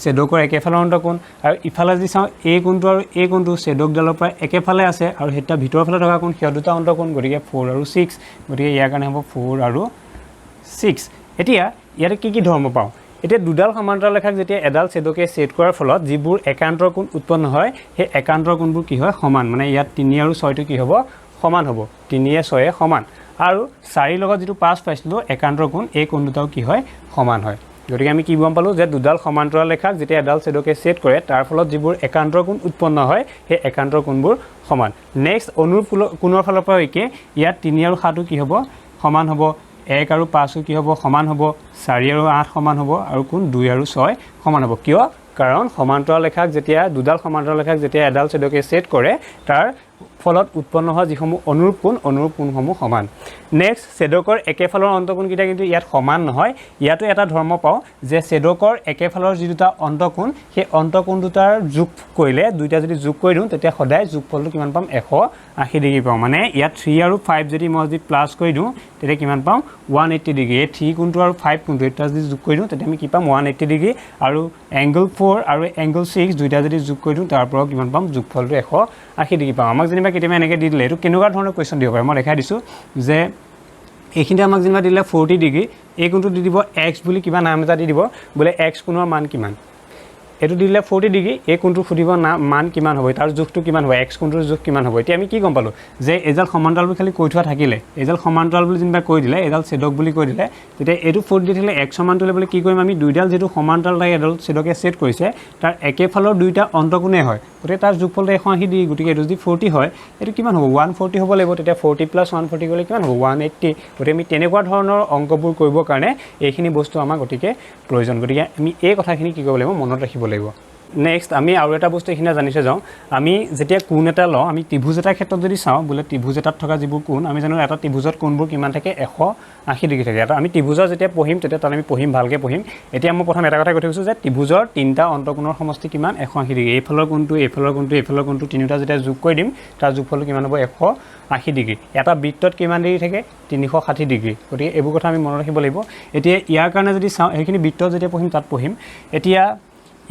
ছেদকৰ একেফালৰ অন্তঃকোণ আৰু ইফালে যদি চাওঁ এই কোণটো আৰু এই কোণটো ছেদকডালৰ পৰা একেফালে আছে আৰু সেইটা ভিতৰৰ ফালে থকা কোণ সেই দুটা অন্তঃকোণ গতিকে 4 আৰু 6 গতিকে ইয়াৰ কাৰণে হ'ব 4 আৰু 6 এতিয়া ইয়াতে কি ধৰ্ম পাওঁ এতিয়া দুডাল সমান্তৰাল ৰেখাক যেতিয়া এডাল ছেদকে ছেদ কৰাৰ ফলত যিবোৰ একান্তৰ কোণ উৎপন্ন হয় সেই একান্তৰ কোণবোৰ কি হয় সমান মানে ইয়াত 3 আৰু 6টো কি হ'ব সমান হ'ব 3 6 সমান আৰু 4 লগত যিটো 5 পাইছিলোঁ একান্তৰ কোণ এই কোণ দুটাও কি হয় সমান হয় গতিকে আমি কি গম পালোঁ যে দুডাল সমান্তৰাল ৰেখাক যেতিয়া এডাল ছেদকে ছেদ কৰে তাৰ ফলত যিবোৰ একান্তৰ কোণ উৎপন্ন হয় সেই একান্তৰ কোণবোৰ সমান নেক্সট অনুৰূপ কোণৰ ফালৰ পৰা একে ইয়াত 3 আৰু 7টো কি হ'ব সমান হ'ব 1 আৰু 5 কি হ'ব সমান হ'ব 4 আৰু 8 সমান হ'ব আৰু কোণ 2 আৰু 6 সমান হ'ব কিয় কাৰণ সমান্তৰাল ৰেখাক যেতিয়া দুডাল সমান্তৰাল ৰেখাক যেতিয়া এডাল ছেদকে ছেদ কৰে তাৰ যোগফলত উৎপন্ন হোৱা যিসমূহ অনুৰূপ কোণসমূহ সমান নেক্সট ছেদকৰ একেফালৰ অন্তকোণকেইটা কিন্তু ইয়াত সমান নহয় ইয়াতো এটা ধৰ্ম পাওঁ যে ছেদকৰ একেফালৰ যি দুটা অন্তকোণ সেই অন্তকোণ দুটাৰ যোগ কৰিলে দুইটা যদি যোগ কৰি দিওঁ তেতিয়া সদায় যোগফলটো কিমান পাম 180 ডিগ্ৰী পাওঁ মানে ইয়াত 3 আৰু 5 যদি মই যদি প্লাছ কৰি দিওঁ তেতিয়া কিমান পাম 180 ডিগ্ৰী এই 3 কোণটো আৰু 5 কোণটো এটা যদি যোগ কৰি দিওঁ তেতিয়া আমি কি পাম 180 ডিগ্ৰী আৰু এংগল 4 আৰু এংগল 6 দুইটা যদি যোগ কৰি দিওঁ তাৰ পৰা কিমান পাম যোগফলটো 180 ডিগ্ৰী পাম আমাক যেনিবা কেতিয়াবা এনেকৈ দি দিলে এইটো কেনেকুৱা ধৰণৰ কুৱেশ্যন দিব পাৰে মই দেখাই দিছোঁ যে এইখিনিতে আমাক যেনিবা দিলে 40 ডিগ্ৰী এই কোণটো দি দিব x বুলি কিবা নাম এটা দি দিব বোলে x কোণৰ মান কিমান এটো দিলে 40 ডিগ্ৰী এই কোণটো ফুটিব মান কিমান হ'ব তাৰ যোগটো কিমান হ'ব x কোণটোৰ যোগ কিমান হ'ব এতিয়া আমি কি গম পালো যে এজাল সমান্তৰাল বুলি খালি কৈ থোৱা থাকিলে এজাল সমান্তৰাল বুলি যেনিবা কৈ দিলে এজাল ছেদক বুলি কৈ দিলে তেতিয়া এটো 40 দি থাকিলে x সমান তুলে বুলি কি কৰিম আমি দুইডাল যেটো সমান্তৰাল থাকে এডাল ছেদকে সেট কৰিছে তাৰ একেফালৰ দুইটা অন্তকোণে হয় গতিকে তাৰ যোগফলটো 180 ডিগ্ৰী গতিকে এটো যদি 40 হয় এটো কিমান হ'ব 140 হ'ব লাগিব তেতিয়া 40 + 140 গলে কিমান হ'ব 180 গতিকে আমি তেনেকুৱা ধৰণৰ অংকবোৰ কৰিবৰ কাৰণে এইখিনি বস্তু আমাক গতিকে প্ৰয়োজন গতিকে আমি এই কথাখিনি কি কৰিব লাগিব মনত ৰাখিব লাগিব নেক্সট আমি আৰু এটা বস্তু এখিনা জানিছে যাওঁ আমি যেতিয়া কোণ এটা লওঁ আমি ত্ৰিভুজ এটাৰ ক্ষেত্ৰত যদি চাওঁ বোলে ত্ৰিভুজ এটাত থকা যিবোৰ কোণ আমি জানো এটা ত্ৰিভুজত কোণবোৰ কিমান থাকে 180 ডিগ্ৰী থাকে এটা আমি ত্ৰিভুজৰ যেতিয়া পঢ়িম তেতিয়া তাত আমি পঢ়িম ভালকৈ পঢ়িম এতিয়া মই প্ৰথম এটা কথা কৈ থৈছোঁ যে ত্ৰিভুজৰ তিনিটা অন্তকোণৰ সমষ্টি কিমান 180 ডিগ্ৰী এইফালৰ কোণটো এইফালৰ কোণটো এইফালৰ কোণটো তিনিটা যেতিয়া যোগ কৰি দিম তাৰ যোগফলটো কিমান হ'ব 180 ডিগ্ৰী এটা বৃত্তত কিমান ডিগ্ৰী থাকে 360 ডিগ্ৰী গতিকে এইবোৰ কথা আমি মনত ৰাখিব লাগিব এতিয়া ইয়াৰ কাৰণে যদি চাওঁ এইখিনি বৃত্তত যেতিয়া পঢ়িম তাত পঢ়িম এতিয়া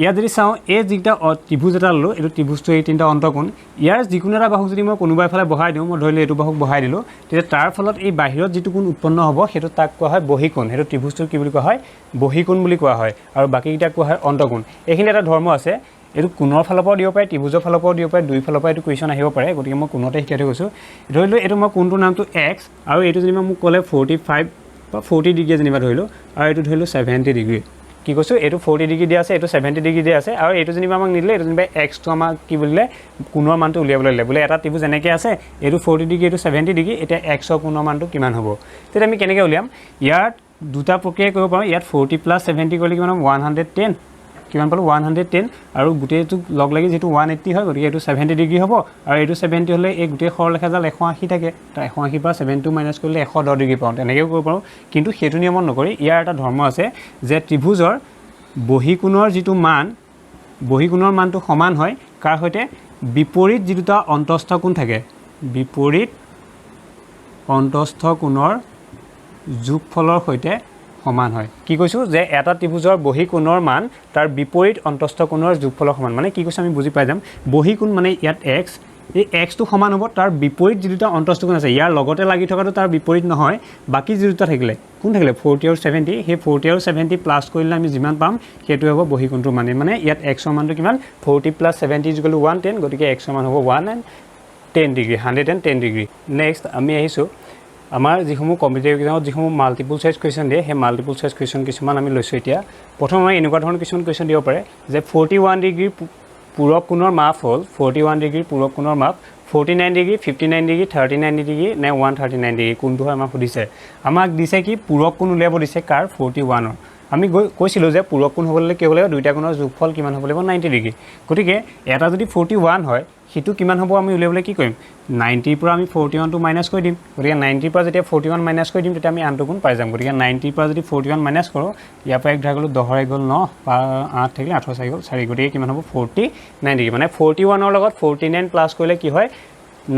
ইয়াত যদি চাওঁ এই যিটা ত্ৰিভুজ এটা ল'লোঁ এইটো ত্ৰিভুজটো এই তিনিটা অন্তকোণ ইয়াৰ যিকোনো এটা বাহুক যদি মই কোনোবা এফালে বহাই দিওঁ মই ধৰিলোঁ এইটো বাহুক বহাই দিলোঁ তেতিয়া তাৰ ফলত এই বাহিৰত যিটো কোণ উৎপন্ন হ'ব সেইটো তাক কোৱা হয় বহিকোণ সেইটো ত্ৰিভুজটো কি বুলি কোৱা হয় বহিকোণ বুলি কোৱা হয় আৰু বাকীকেইটা কোৱা হয় অন্তকোণ এইখিনি এটা ধৰ্ম আছে এইটো কোণৰ ফালৰ পৰাও দিব পাৰে ত্ৰিভুজৰ ফালৰ পৰাও দিব পাৰে দুই ফালৰ পৰা এইটো কুৱেশ্যন আহিব পাৰে গতিকে মই কোণতে শিকাই থৈ গৈছোঁ ধৰিলোঁ এইটো মই কোণটোৰ নামটো x আৰু এইটো যেনিবা মোক ক'লে 45 বা 40 ডিগ্ৰী যেনিবা ধৰিলোঁ আৰু এইটো ধৰিলোঁ 70 ডিগ্ৰী কি কৈছোঁ এইটো 40 ডিগ্ৰী দিয়া আছে এইটো 70 ডিগ্ৰী দিয়া আছে আৰু এইটো যেনিবা আমাক নিদিলে এইটো যেনিবা এক্সটো আমাক কি বুলিলে কোণৰ মানটো উলিয়াবলৈ দিলে বোলে এটা ত্ৰিভুজ এনেকৈ আছে এইটো 40 ডিগ্ৰী এইটো 70 ডিগ্ৰী এতিয়া এক্সৰ কোণৰ মানটো কিমান হ'ব তেতিয়া আমি কেনেকৈ উলিয়াম ইয়াত দুটা প্ৰক্ৰিয়া কৰিব পাৰোঁ ইয়াত 40 + 70 কৰিলে কিমান হ'ব 110 কিমান পালোঁ 110 আৰু গোটেইটো লগ লাগি যেটো 180 হয় গতিকে এইটো 70 ডিগ্ৰী হ'ব আৰু এইটো 70 হ'লে এই গোটেই সৰলৰেখাডাল 180 থাকে তাৰ 180 পৰা 70 মাইনাছ কৰিলে 110 ডিগ্ৰী পাওঁ তেনেকৈও কৰিব পাৰোঁ কিন্তু সেইটো নিয়মত নকৰি ইয়াৰ এটা ধৰ্ম আছে যে ত্ৰিভুজৰ বহিকোণৰ যিটো মান বহিকোণৰ মানটো সমান হয় কাৰ সৈতে বিপৰীত যি দুটা অন্তস্থ কোণ থাকে বিপৰীত অন্তস্থ কোণৰ যোগফলৰ সৈতে সমান হয় কি কৈছোঁ যে এটা ত্ৰিভুজৰ বহিকোণৰ মান তাৰ বিপৰীত অন্তস্থ কোণৰ যোগফলৰ সমান মানে কি কৈছে আমি বুজি পাই যাম বহিকোণ মানে ইয়াত x এই xটো সমান হ'ব তাৰ বিপৰীত যি দুটা অন্তস্থ কোণ আছে ইয়াৰ লগতে লাগি থকাটো তাৰ বিপৰীত নহয় বাকী যি দুটা থাকিলে কোন থাকিলে 40 আৰু 70 সেই 40 আৰু 70 প্লাছ কৰিলে আমি যিমান পাম সেইটো হ'ব বহিকোণটোৰ মানে ইয়াত x ৰ মানটো কিমান 40 + 70 = 110 গতিকে x ৰ মান হ'ব 110 ডিগ্ৰী 110 ডিগ্ৰী নেক্সট আমি আহিছোঁ আমাৰ যিসমূহ কম্পিটিটিভ এক্সামত যিসমূহ মাল্টিপল চইচ কুৱেশ্যন দিয়ে সেই মাল্টিপল চইচ কুৱেশ্যন কিছুমান আমি লৈছোঁ এতিয়া প্ৰথম আমি এনেকুৱা ধৰণৰ কিছুমান কুৱেশ্যন দিব পাৰে যে 41 ডিগ্ৰীৰ পূৰক কোণৰ মাপ হ'ল 41 ডিগ্ৰীৰ পূৰক কোণৰ মাপ 49 ডিগ্ৰী 59 ডিগ্ৰী 39 ডিগ্ৰী নে 139 ডিগ্ৰী কোনটো হয় আমাক সুধিছে আমাক দিছে কি পূৰক কোণ উলিয়াব দিছে কাৰ 41ৰ আমি কৈছিলোঁ যে পূৰক কোণ হ'বলৈ কি হ'ব লাগিব দুইটা কোণৰ যোগফল কিমান হ'ব লাগিব 90 ডিগ্ৰী গতিকে এটা যদি 41 হয় সিটো কিমান হ'ব আমি উলিয়াবলৈ কি কৰিম 90 পৰা আমি 41টো মাইনাছ কৰি দিম গতিকে 90 পৰা যেতিয়া 41 মাইনাছ কৰি দিম তেতিয়া আমি আনটো কোণ পাই যাম গতিকে 90 পৰা যদি 41 মাইনাছ কৰোঁ ইয়াৰ পৰা 1 ধৰা গ'লোঁ 10 হৈ গ'ল 9 বা 8 থাকিলে 8 চাৰি গ'ল 4 গতিকে কিমান হ'ব 49 ডিগ্ৰী মানে 41ৰ লগত 49 প্লাছ কৰিলে কি হয়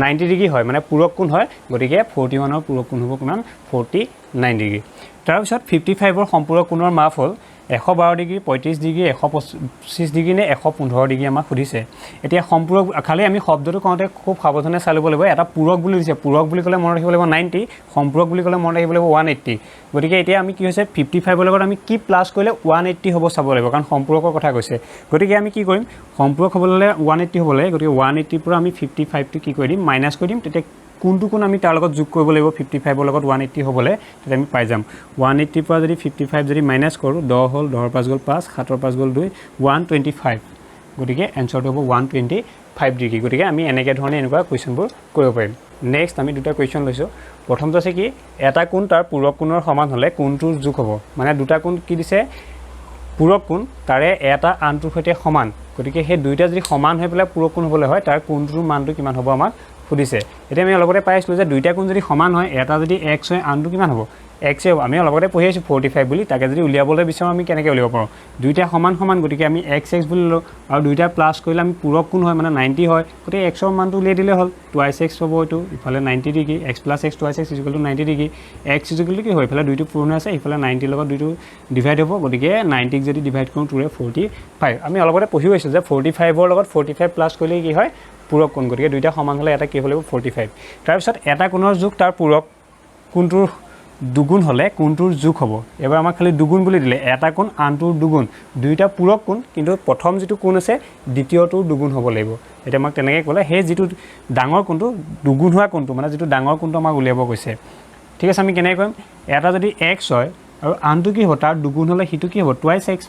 90 ডিগ্ৰী হয় মানে পূৰক কোণ হয় গতিকে 41ৰ পূৰক কোণ হ'ব কিমান 49 ডিগ্ৰী তাৰপিছত 55ৰ সম্পূৰক কোণৰ মাপ হ'ল 112 ডিগ্ৰী 35 ডিগ্ৰী 125 ডিগ্ৰী নে 115 ডিগ্ৰী আমাক সুধিছে এতিয়া সম্পূৰক খালি আমি শব্দটো কওঁতে খুব সাৱধানে চাই ল'ব লাগিব এটা পূৰক বুলি দিছে পূৰক বুলি ক'লে মনত ৰাখিব লাগিব 90 সম্পূৰক বুলি ক'লে মনত ৰাখিব লাগিব 180 গতিকে এতিয়া আমি কি হৈছে 55ৰ লগত আমি কি প্লাছ কৰিলে 180 হ'ব চাব লাগিব কাৰণ সম্পূৰকৰ কথা কৈছে গতিকে আমি কি কৰিম সম্পূৰক হ'বলৈ 180 হ'ব লাগে গতিকে 180 পৰা আমি 55টো কি কৰি দিম মাইনাছ কৰি দিম তেতিয়া কোনটো কোণ আমি তাৰ লগত যোগ কৰিব লাগিব 55ৰ লগত 180 হ'বলৈ তেতিয়া আমি পাই যাম 180 পৰা যদি 55 যদি মাইনাছ কৰোঁ 10 হ'ল 10ৰ 5 গ'ল 5 7ৰ 5 গ'ল 2 125 গতিকে এনচাৰটো হ'ব 125 ডিগ্ৰী গতিকে আমি এনেকৈ ধৰণে এনেকুৱা কুৱেশ্যনবোৰ কৰিব পাৰিম নেক্সট আমি দুটা কুৱেশ্যন লৈছোঁ প্ৰথমটো আছে কি এটা কোণ তাৰ পূৰক কোণৰ সমান হ'লে কোণটোৰ যোগ হ'ব মানে দুটা কোণ কি দিছে পূৰক কোণ তাৰে এটা আনটোৰ সৈতে সমান গতিকে সেই দুইটা যদি সমান হৈ পেলাই পূৰক কোণ হ'বলৈ হয় তাৰ কোণটোৰ মানটো কিমান হ'ব আমাক সুধিছে এতিয়া আমি অলপতে পাই আছিলোঁ যে দুইটা কোণ যদি সমান হয় এটা যদি x হয় আনটো কিমান হ'ব x হ'ব আমি অলপতে পঢ়ি আছোঁ 45 বুলি তাকে যদি উলিয়াবলৈ বিচাৰোঁ আমি কেনেকৈ উলিয়াব পাৰোঁ দুইটা সমান সমান গতিকে আমি x বুলি ল'লোঁ আৰু দুইটা প্লাছ কৰিলে আমি পূৰক কোণ হয় মানে 90 হয় গতিকে x ৰ মানটো উলিয়াই দিলে হ'ল 2x হ'ব এইটো ইফালে 90 degree x + x 2x = 90 degree x = কি হয় ইফালে দুইটো পূৰণ আছে ইফালে 90 লগত দুইটো ডিভাইড হ'ব গতিকে 90 ক যদি ডিভাইড কৰোঁ 2 ৰে 45 আমি অলপতে পঢ়ি আছোঁ যে 45 ৰ লগত 45 প্লাছ কৰিলে কি হয় পূৰক কোণ গতিকে দুইটা সমান হ'লে এটা কি হ'ব লাগিব 45 তাৰপিছত এটা কোণৰ যোগ তাৰ পূৰক কোণটোৰ দুগুণ হ'লে কোণটোৰ যোগ হ'ব এবাৰ আমাক খালি দুগুণ বুলি দিলে এটা কোণ আনটোৰ দুগুণ দুইটা পূৰক কোণ কিন্তু প্ৰথম যিটো কোণ আছে দ্বিতীয়টোৰ দুগুণ হ'ব লাগিব এটা আমাক তেনেকৈ ক'লে সেই যিটো ডাঙৰ কোণটো দুগুণ হোৱা কোণটো মানে যিটো ডাঙৰ কোণটো আমাক উলিয়াব কৈছে ঠিক আছে আমি কেনেকৈ কৰিম এটা যদি x হয় আৰু আনটো কি হ'ব তাৰ দুগুণ হ'লে সিটো কি হ'ব 2x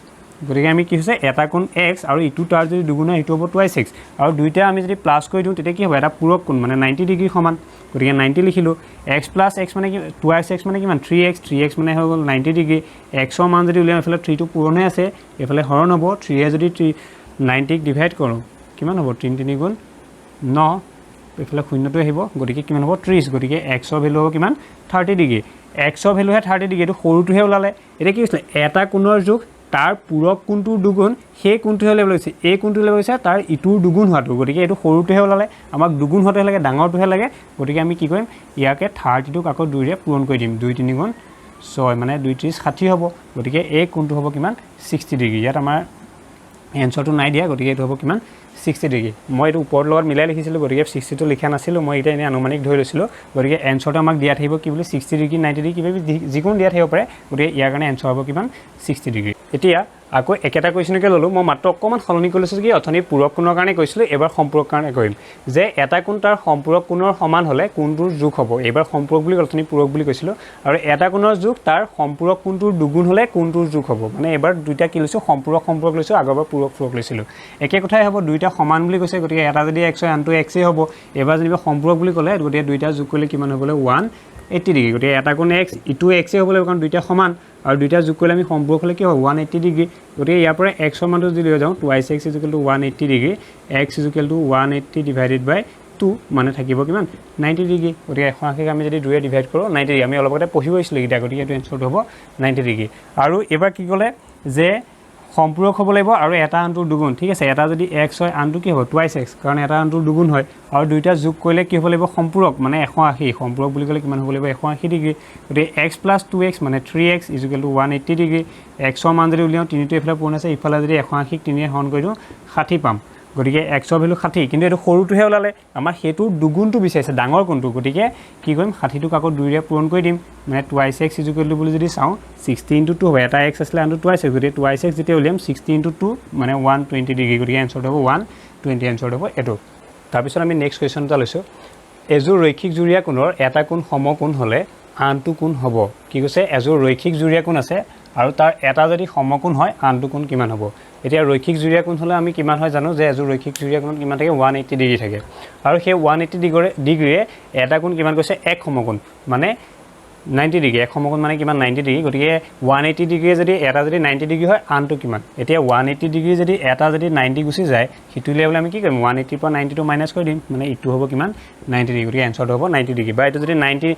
গতিকে আমি কি হৈছে এটা কোণ x আৰু ইটো তাৰ যদি দুগুণ হয় ইটো হ'ব 2x আৰু দুইটা আমি যদি প্লাছ কৰি দিওঁ তেতিয়া কি হ'ব এটা পূৰক কোণ মানে 90 ডিগ্ৰী সমান গতিকে 90 লিখিলোঁ x + x মানে কি 2x মানে কিমান 3x মানে হৈ গ'ল 90 ডিগ্ৰী x ৰ মান যদি উলিয়াওঁ এইফালে 3টো পূৰণ হৈ আছে এইফালে হৰণ হ'ব 3 এ যদি 90ক ডিভাইড কৰোঁ কিমান হ'ব 3 3 গুণ 9 এইফালে শূন্যটো আহিব গতিকে কিমান হ'ব 30 গতিকে x ৰ ভেলু হ'ব কিমান 30 ডিগ্ৰী x ৰ ভেলুহে 30 ডিগ্ৰী এইটো সৰুটোহে ওলালে এতিয়া কি হৈছিলে এটা কোণৰ যোগ তাৰ পূৰক কোণটোৰ দুগুণ সেই কোণটোহে উলিয়াব লাগিছে এই কোণটো উলিয়াব লাগিছে তাৰ ইটোৰ দুগুণ হোৱাটো গতিকে এইটো সৰুটোহে ওলালে আমাক দুগুণ হোৱাটোহে লাগে ডাঙৰটোহে লাগে গতিকে আমি কি কৰিম ইয়াকে 30টোক আকৌ 2 ৰে পূৰণ কৰি দিম 2 3 গুণ 6 মানে 2 30 60 হ'ব গতিকে এই কোণটো হ'ব কিমান 60 ডিগ্ৰী ইয়াত আমাৰ এনসাৰটো নাই দিয়া গতিকে এইটো হ'ব কিমান 60 ডিগ্ৰী মই এইটো ওপৰৰ লগত মিলাই লিখিছিলোঁ গতিকে 60 টো লিখা নাছিলোঁ মই এটা এনে আনুমানিক ধৰি লৈছিলোঁ গতিকে এনসাৰটো আমাক দিয়া থাকিব কি বুলি 60 ডিগ্ৰী 90 ডিগ্ৰী কিবা যিকোনো দিয়া থাকিব পাৰে গতিকে ইয়াৰ কাৰণে এনসাৰ হ'ব কিমান 60 ডিগ্ৰী এতিয়া আকৌ একেটা কুৱেশ্যনকে ল'লোঁ মই মাত্ৰ অকণমান সলনি কৰি লৈছোঁ কি অথনি পূৰক কোণৰ কাৰণে কৈছিলোঁ এবাৰ সম্পূৰক কাৰণে কৰিম যে এটা কোণ তাৰ সম্পূৰক কোণৰ সমান হ'লে কোণটোৰ যোগ হ'ব এবাৰ সম্পূৰক বুলি অথনি পূৰক বুলি কৈছিলোঁ আৰু এটা কোণৰ যোগ তাৰ সম্পূৰক কোণটোৰ দুগুণ হ'লে কোণটোৰ যোগ হ'ব মানে এবাৰ দুইটা কি লৈছোঁ সম্পূৰক লৈছোঁ আগৰবাৰ পূৰক লৈছিলোঁ একে কথাই হ'ব দুইটা সমান বুলি কৈছে গতিকে এটা যদি x হয় আনটো x হ'ব এবাৰ যেনিবা সম্পূৰক বুলি ক'লে গতিকে দুইটা যোগ কৰিলে কিমান হ'ব 180 ডিগ্ৰী গতিকে এটা কোণ x ইটো x হ'ব লাগিব কাৰণ দুইটা সমান আৰু দুইটা যোগ কৰিলে আমি সম্পূৰক হ'লে কি হ'ব 180 ডিগ্ৰী গতিকে ইয়াৰ পৰা x ৰ মানটো যদি লৈ যাওঁ 2x = 180 ডিগ্ৰী x = 180 ডিভাইডেড বাই 2 মানে থাকিব কিমান 90 ডিগ্ৰী গতিকে 180ক আমি যদি 2 ৰে ডিভাইড কৰোঁ 90 ডিগ্ৰী আমি অলপতে পঢ়ি গৈছিলোঁ এতিয়া গতিকে এইটো এনসাৰটো হ'ব 90 ডিগ্ৰী আৰু এবাৰ কি ক'লে যে সম্পূৰক হ'ব লাগিব আৰু এটা আনটোৰ দুগুণ ঠিক আছে এটা যদি x হয় আনটো কি হ'ব 2x কাৰণ এটা আনটোৰ দুগুণ হয় আৰু দুইটা যোগ কৰিলে কি হ'ব লাগিব সম্পূৰক মানে 180 সম্পূৰক বুলি ক'লে কিমান হ'ব লাগিব 180 ডিগ্ৰী গতিকে x + 2x মানে 3x = 180 ডিগ্ৰী x ৰ মান যদি উলিয়াওঁ তিনিটো এইফালে পূৰণ আছে ইফালে যদি 180ক 3 ৰে হৰণ কৰি দিওঁ 60 পাম গতিকে x ৰ ভেলু 60 কিন্তু এইটো সৰুটোহে ওলালে আমাৰ সেইটোৰ দুগুণটো বিচাৰিছে ডাঙৰ কোণটো গতিকে কি কৰিম 60টোক আকৌ 2 ৰে পূৰণ কৰি দিম মানে 2x = বুলি যদি চাওঁ 60 * 2 হ'ব এটা x আছিলে আনটো 2x গতিকে 2x যেতিয়া উলিয়াম 60 * 2 মানে 120 ডিগ্ৰী গতিকে এনসাৰটো হ'ব 120 এনসাৰটো হ'ব এইটো তাৰপিছত আমি নেক্সট কুৱেশ্যন এটা লৈছোঁ এযোৰ ৰৈখিক জুৰীয়া কোণৰ এটা কোণ সমকোণ হ'লে আনটো কোণ হ'ব কি কৈছে এযোৰ ৰৈখিক জুৰীয়া কোণ আছে আৰু তাৰ এটা যদি সমকোণ হয় আনটো কোণ কিমান হ'ব এতিয়া ৰৈখিক জুৰীয়া কোণ হ'লে আমি কিমান হয় জানো যে এযোৰ ৰৈখিক জুৰীয়া কোণত কিমান থাকে 180 ডিগ্ৰী থাকে আৰু সেই 180 ডিগ্ৰীৰে এটা কোণ কিমান কৈছে এক সমকোণ মানে 90 ডিগ্ৰী এক সমকোণ মানে কিমান 90 ডিগ্ৰী গতিকে 180 ডিগ্ৰী যদি এটা যদি 90 ডিগ্ৰী হয় আনটো কিমান এতিয়া 180 ডিগ্ৰী যদি এটা যদি 90 গুচি যায় হিটো লেভেল আমি কি কৰিম 180 পৰা 90 টো মাইনাস কৰি দিম মানে ইটো হ'ব কিমান 90 ডিগ্ৰী গতিকে এনসাৰটো হ'ব 90 ডিগ্ৰী বা এটা যদি 90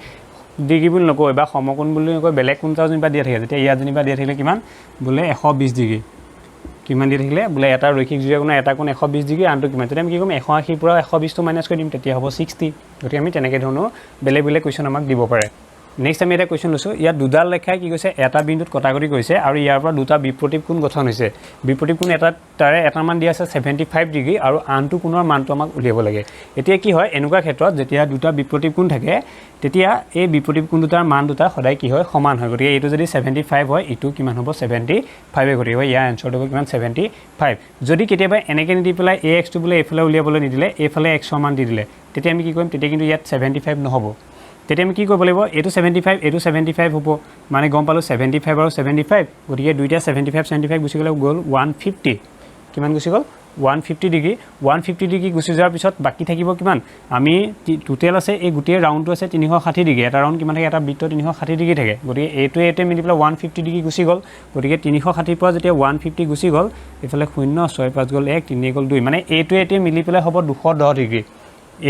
ডিগ্ৰী বুলি নকয় বা সমকোণ বুলি নকয় বেলেগ কোণটা যেনিবা দিয়া থাকে যেতিয়া ইয়াত যেনিবা দিয়া থাকিলে কিমান বোলে 120 ডিগ্ৰী কিমান দিয়া থাকিলে বোলে এটা ৰৈখিক জুৰীয়া কোণ এটা কোণ 120 ডিগ্ৰী আনটো কিমান তেতিয়া আমি কি কৰিম 180 পৰা 120 টো মাইনাস কৰি দিম তেতিয়া হ'ব 60 গতিকে আমি তেনেকৈ ধৰণৰ বেলেগ বেলেগ কুৱেশ্যন আমাক দিব পাৰে নেক্সট আমি এটা কুৱেশ্যন লৈছোঁ ইয়াত দুডাল ৰেখাই কি কৈছে এটা বিন্দুত কটাকটি কৰিছে আৰু ইয়াৰ পৰা দুটা বিপৰীত কোণ গঠন হৈছে বিপৰীত কোণ এটা তাৰে এটা মান দিয়া আছে 75 ডিগ্ৰী আৰু আনটো কোণৰ মানটো আমাক উলিয়াব লাগে এতিয়া কি হয় এনেকুৱা ক্ষেত্ৰত যেতিয়া দুটা বিপৰীত কোণ থাকে তেতিয়া এই বিপৰীত কোণ দুটাৰ মান দুটা সদায় কি হয় সমান হয় গতিকে এইটো যদি 75 হয় ইটো কিমান হ'ব 75 গতিকে ইয়াৰ এনসাৰটো হ'ব কিমান 75 যদি কেতিয়াবা এনেকৈ নিদি পেলাই ax টো বোলে এইফালে উলিয়াবলৈ নিদিলে এইফালে x ৰ মান দি দিলে তেতিয়া আমি কি কৰিম তেতিয়া কিন্তু ইয়াত 75 নহ'ব তেতিয়া আমি কি কৰিব লাগিব এইটো 75 হ'ব মানে গম পালোঁ 75 আৰু 75 গতিকে দুইটা 75 গুচি গ'লে গ'ল 150 কিমান গুচি গ'ল 150 ডিগ্ৰী 150 ডিগ্ৰী গুচি যোৱাৰ পিছত বাকি থাকিব কিমান আমি টোটেল আছে এই গোটেই ৰাউণ্ডটো আছে 360 ডিগ্ৰী এটা ৰাউণ্ড কিমান থাকে এটা বৃত্ত 360 ডিগ্ৰী থাকে গতিকে এইটোৱে মিলি পেলাই 150 ডিগ্ৰী গুচি গ'ল গতিকে 360 পৰা যেতিয়া 150 গুচি গ'ল এইফালে 0 6 5 গ'ল 1 3 গ'ল 2 মানে এইটোৱে মিলি পেলাই হ'ব 210 ডিগ্ৰী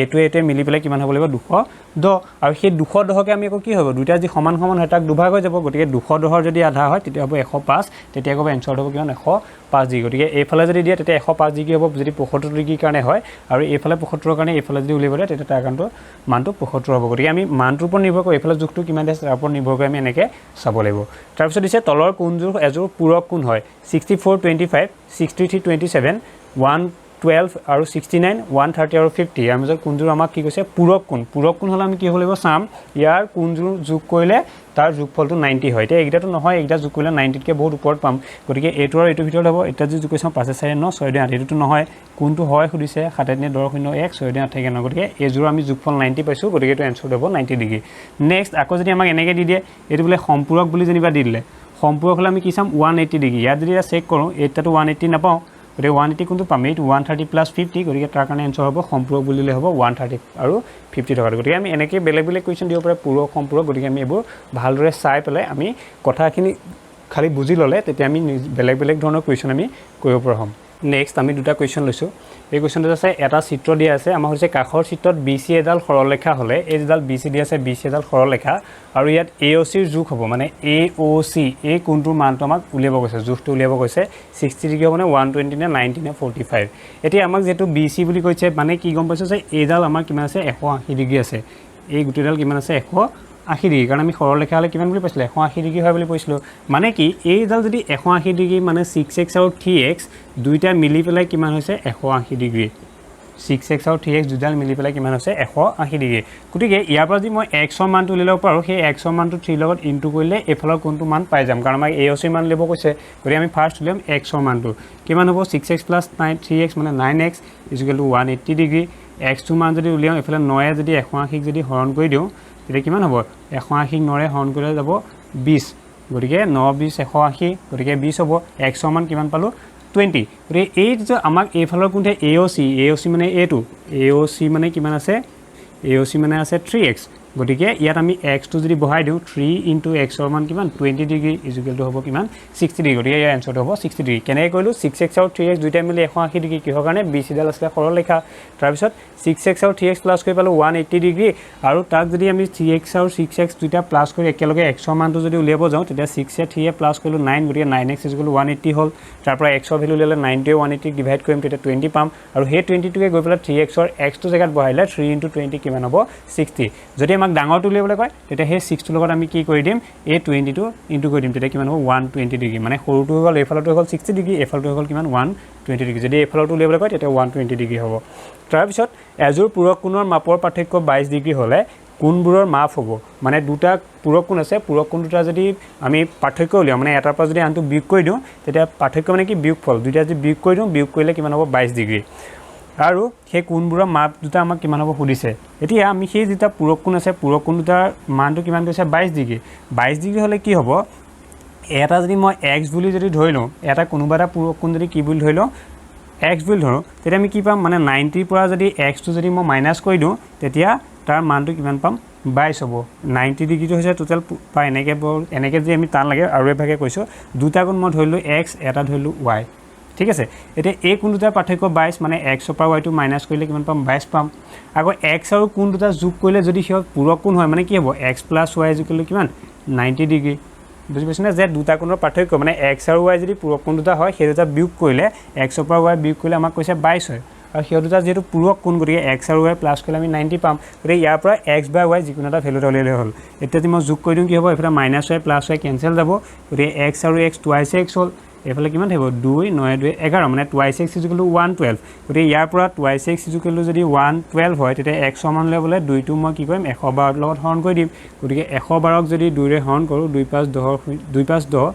এইটোৱে মিলি পেলাই কিমান হ'ব লাগিব 210 আৰু সেই 210কে আমি আকৌ কি হ'ব দুইটা যি সমান সমান হয় তাক দুভাগ হৈ যাব গতিকে 210ৰ যদি আধা হয় তেতিয়া হ'ব 105 তেতিয়া আকৌ এনসাৰ হ'ব কিমান 105 ডিগ্ৰী গতিকে এইফালে যদি দিয়ে তেতিয়া 105 ডিগ্ৰী হ'ব যদি 75 ডিগ্ৰীৰ কাৰণে হয় আৰু এইফালে 75ৰ কাৰণে এইফালে যদি উলিয়াব দিয়ে তেতিয়া তাৰ কাৰণটো মানটো 75 হ'ব গতিকে আমি মানটোৰ ওপৰত নিৰ্ভৰ কৰি এইফালে জোখটো কিমান আছে তাৰ ওপৰত নিৰ্ভৰ কৰি আমি এনেকৈ চাব লাগিব তাৰপিছত দিছে তলৰ কোণযোৰ এযোৰ পূৰক কোণ হয় 64 25 63 27 112 আৰু 69 130 আৰু 50 ইয়াৰ মাজত কোণযোৰ আমাক কি কৈছে পূৰক কোণ হ'লে আমি কি হ'ব লাগিব চাম ইয়াৰ কোণযোৰ যোগ কৰিলে তাৰ যোগফলটো 90 হয় এতিয়া এইকেইটাটো নহয় এইকেইটা যোগ কৰিলে 90তকৈ বহুত ওপৰত পাম গতিকে এইটো আৰু এইটোৰ ভিতৰত হ'ব এতিয়া যদি যোগ কৰিছোঁ 5 4 9 6 2 8 এইটোতো নহয় কোনটো হয় সুধিছে 7 3 10 0 1 6 2 8 থাকে ন গতিকে এইযোৰ আমি যোগফল 90 পাইছোঁ গতিকে এইটো এনসাৰ হ'ব 90 ডিগ্ৰী নেক্সট আকৌ যদি আমাক এনেকৈ দি দিয়ে এইটো বোলে সম্পূৰক বুলি যেনিবা দি দিলে সম্পূৰক হ'লে আমি কি চাম 180 ডিগ্ৰী ইয়াত যদি চেক কৰোঁ এইটাতো 180 নাপাওঁ গতিকে 180 কোনটো পাম এইটো 130 + 50 গতিকে তাৰ কাৰণে এনসাৰ হ'ব সম্পূৰক বুলিলে হ'ব 130 আৰু 50 টকা গতিকে আমি এনেকৈ বেলেগ কুৱেশ্যন দিব পাৰে পূৰক সম্পূৰক গতিকে আমি এইবোৰ ভালদৰে চাই পেলাই আমি কথাখিনি খালি বুজি ল'লে তেতিয়া আমি বেলেগ ধৰণৰ কুৱেশ্যন আমি কৰিব পৰা হ'ম নেক্সট আমি দুটা কুৱেশ্যন লৈছোঁ এই কুৱেশ্যনটোত আছে এটা চিত্ৰ দিয়া আছে আমাৰ হৈছে কাষৰ চিত্ৰত BC এডাল সৰলৰেখা হ'লে এই যিডাল BC দিয়া আছে BC এডাল সৰলৰেখা আৰু ইয়াত AOCৰ জোখ হ'ব মানে AOC এই কোণটোৰ মানটো আমাক উলিয়াব কৈছে জোখটো উলিয়াব কৈছে 60 ডিগ্ৰী হ'ব নে 120 নে 90 নে 45 এতিয়া আমাক যেহেতু BC বুলি কৈছে মানে কি গম পাইছোঁ যে এইডাল আমাৰ কিমান আছে 180 ডিগ্ৰী আছে এই গোটেইডাল কিমান আছে 180 ডিগ্ৰী কাৰণ আমি সৰলৰেখা হ'লে কিমান বুলি পাইছিলোঁ 180 ডিগ্ৰী হয় বুলি কৈছিলোঁ মানে কি এইডাল যদি 180 ডিগ্ৰী মানে 6x আৰু 3x দুইটা মিলি পেলাই কিমান হৈছে 180 ডিগ্ৰী 6x আৰু 3x দুইডাল মিলি পেলাই কিমান হৈছে 180 ডিগ্ৰী গতিকে ইয়াৰ পৰা যদি মই xৰ মানটো উলিয়াব পাৰোঁ সেই xৰ মানটো 3 লগত ইনটু কৰিলে এইফালৰ কোনটো মান পাই যাম কাৰণ আমাক AOC মান উলিয়াব কৈছে গতিকে আমি ফাৰ্ষ্ট উলিয়াম xৰ মানটো কিমান হ'ব 6x + 3x মানে 9x = 180 ডিগ্ৰী xটো মান যদি উলিয়াওঁ এইফালে 9 যদি 180ক যদি হৰণ কৰি দিওঁ তেতিয়া কিমান হ'ব 180ক 9ৰে হৰণ কৰিলে যাব 20 গতিকে 9 20 180 গতিকে 20 হ'ব xৰ মান কিমান পালোঁ 20 গতিকে এই যে আমাক এইফালৰ কোনটো AOC মানে এইটো AOC মানে কিমান আছে AOC মানে আছে 3x গতিকে ইয়াত আমি xটো যদি বহাই দিওঁ 3 * xৰ মান কিমান 20 ডিগ্ৰী = হ'ব কিমান 60 ডিগ্ৰী গতিকে ইয়াৰ এনসাৰটো হ'ব 60 ডিগ্ৰী কেনেকৈ কৰিলোঁ 6x আৰু 3x দুইটা মিলি 180 ডিগ্ৰী কিহৰ কাৰণে BC ডাল আছিলে সৰলৰেখা তাৰপিছত 6x আৰু 3x প্লাছ কৰি পালোঁ 180 ডিগ্ৰী আৰু তাক যদি আমি 3x আৰু 6x দুইটা প্লাছ কৰি একেলগে xৰ মানটো যদি উলিয়াব যাওঁ তেতিয়া 6 3 প্লাছ কৰিলোঁ 9 গতিকে 9x = 180 হ'ল তাৰ পৰা xৰ ভেলু উলিয়ালে 9টোৱে 180ক ডিভাইড কৰিম তেতিয়া 20 পাম আৰু সেই 20টোকে গৈ পেলাই 3xৰ xটো জেগাত বহাইলে 3 * 20 কিমান হ'ব 60 যদি আমাক ডাঙৰটো উলিয়াবলৈ কয় তেতিয়া সেই 6টোৰ লগত আমি কি কৰি দিম এই 20টো ইনটু কৰি দিম তেতিয়া কিমান হ'ব 120 ডিগ্ৰী মানে সৰুটো হৈ গ'ল এইফালটো হৈ গ'ল 60 ডিগ্ৰী এইফালটো হৈ গ'ল কিমান 120 ডিগ্ৰী যদি এইফালটো উলিয়াবলৈ কয় তেতিয়া 120 ডিগ্ৰী হ'ব তাৰপিছত এযোৰ পূৰক কোণৰ মাপৰ পাৰ্থক্য 22 ডিগ্ৰী হ'লে কোণবোৰৰ মাপ হ'ব মানে দুটা পূৰক কোণ আছে পূৰক কোণ দুটা যদি আমি পাৰ্থক্য উলিয়াওঁ মানে এটাৰ পৰা যদি আনটো বিয়োগ কৰি দিওঁ তেতিয়া পাৰ্থক্য মানে কি বিয়োগফল দুইটা যদি বিয়োগ কৰি দিওঁ বিয়োগ কৰিলে কিমান হ'ব 22 ডিগ্ৰী আৰু সেই কোণবোৰৰ মাপ দুটা আমাক কিমান হ'ব সুধিছে এতিয়া আমি সেই যেটা পূৰক কোণ আছে পূৰক কোণ দুটাৰ মানটো কিমান কৈছে 22 ডিগ্ৰী 22 ডিগ্ৰী হ'লে কি হ'ব এটা যদি মই x বুলি যদি ধৰি লওঁ এটা কোনোবা এটা পূৰক কোণ যদি কি বুলি ধৰি লওঁ x বুলি ধৰোঁ তেতিয়া আমি কি পাম মানে 90 পৰা যদি xটো যদি মই মাইনাছ কৰি দিওঁ তেতিয়া তাৰ মানটো কিমান পাম 22 হ'ব 90 ডিগ্ৰীটো হৈছে টোটেল বা এনেকৈ যদি আমি টান লাগে আৰু এভাগে কৈছোঁ দুটা কোণ মই ধৰিলোঁ x এটা ধৰিলোঁ y ঠিক আছে এতিয়া এই কোণ দুটাৰ পাৰ্থক্য 22 মানে xৰ পৰা yটো মাইনাছ কৰিলে কিমান পাম 22 পাম আকৌ x আৰু কোণ দুটা যোগ কৰিলে যদি সিহঁত পূৰক কোণ হয় মানে কি হ'ব x + y = কিমান 90 ডিগ্ৰী বুজি পাইছে না যে দুটা কোণৰ পাৰ্থক্য মানে x আৰু y যদি পূৰক কোণ দুটা হয় সেই দুটা বিয়োগ কৰিলে xৰ পৰা y বিয়োগ কৰিলে আমাক কৈছে 22 হয় আৰু সেই দুটা যেহেতু পূৰক কোণ গতিকে x আৰু y প্লাছ কৰিলে আমি 90 পাম গতিকে ইয়াৰ পৰা x বা y যিকোনো এটা ভেলু উলিয়ালে হ'ল এতিয়া যদি মই যোগ কৰি দিওঁ কি হ'ব এইফালে -y + y কেনচেল যাব গতিকে x আৰু x twice x হ'ল এইফালে কিমান থাকিব 2 9 2 11 মানে twice x = 112 গতিকে ইয়াৰ পৰা twice x = যদি 112 হয় তেতিয়া x সমান ল'বলৈ 2টো মই কি কৰিম 112ৰ লগত হৰণ কৰি দিম গতিকে 112ক যদি 2ৰে হৰণ কৰোঁ 2 5 10 2 5 10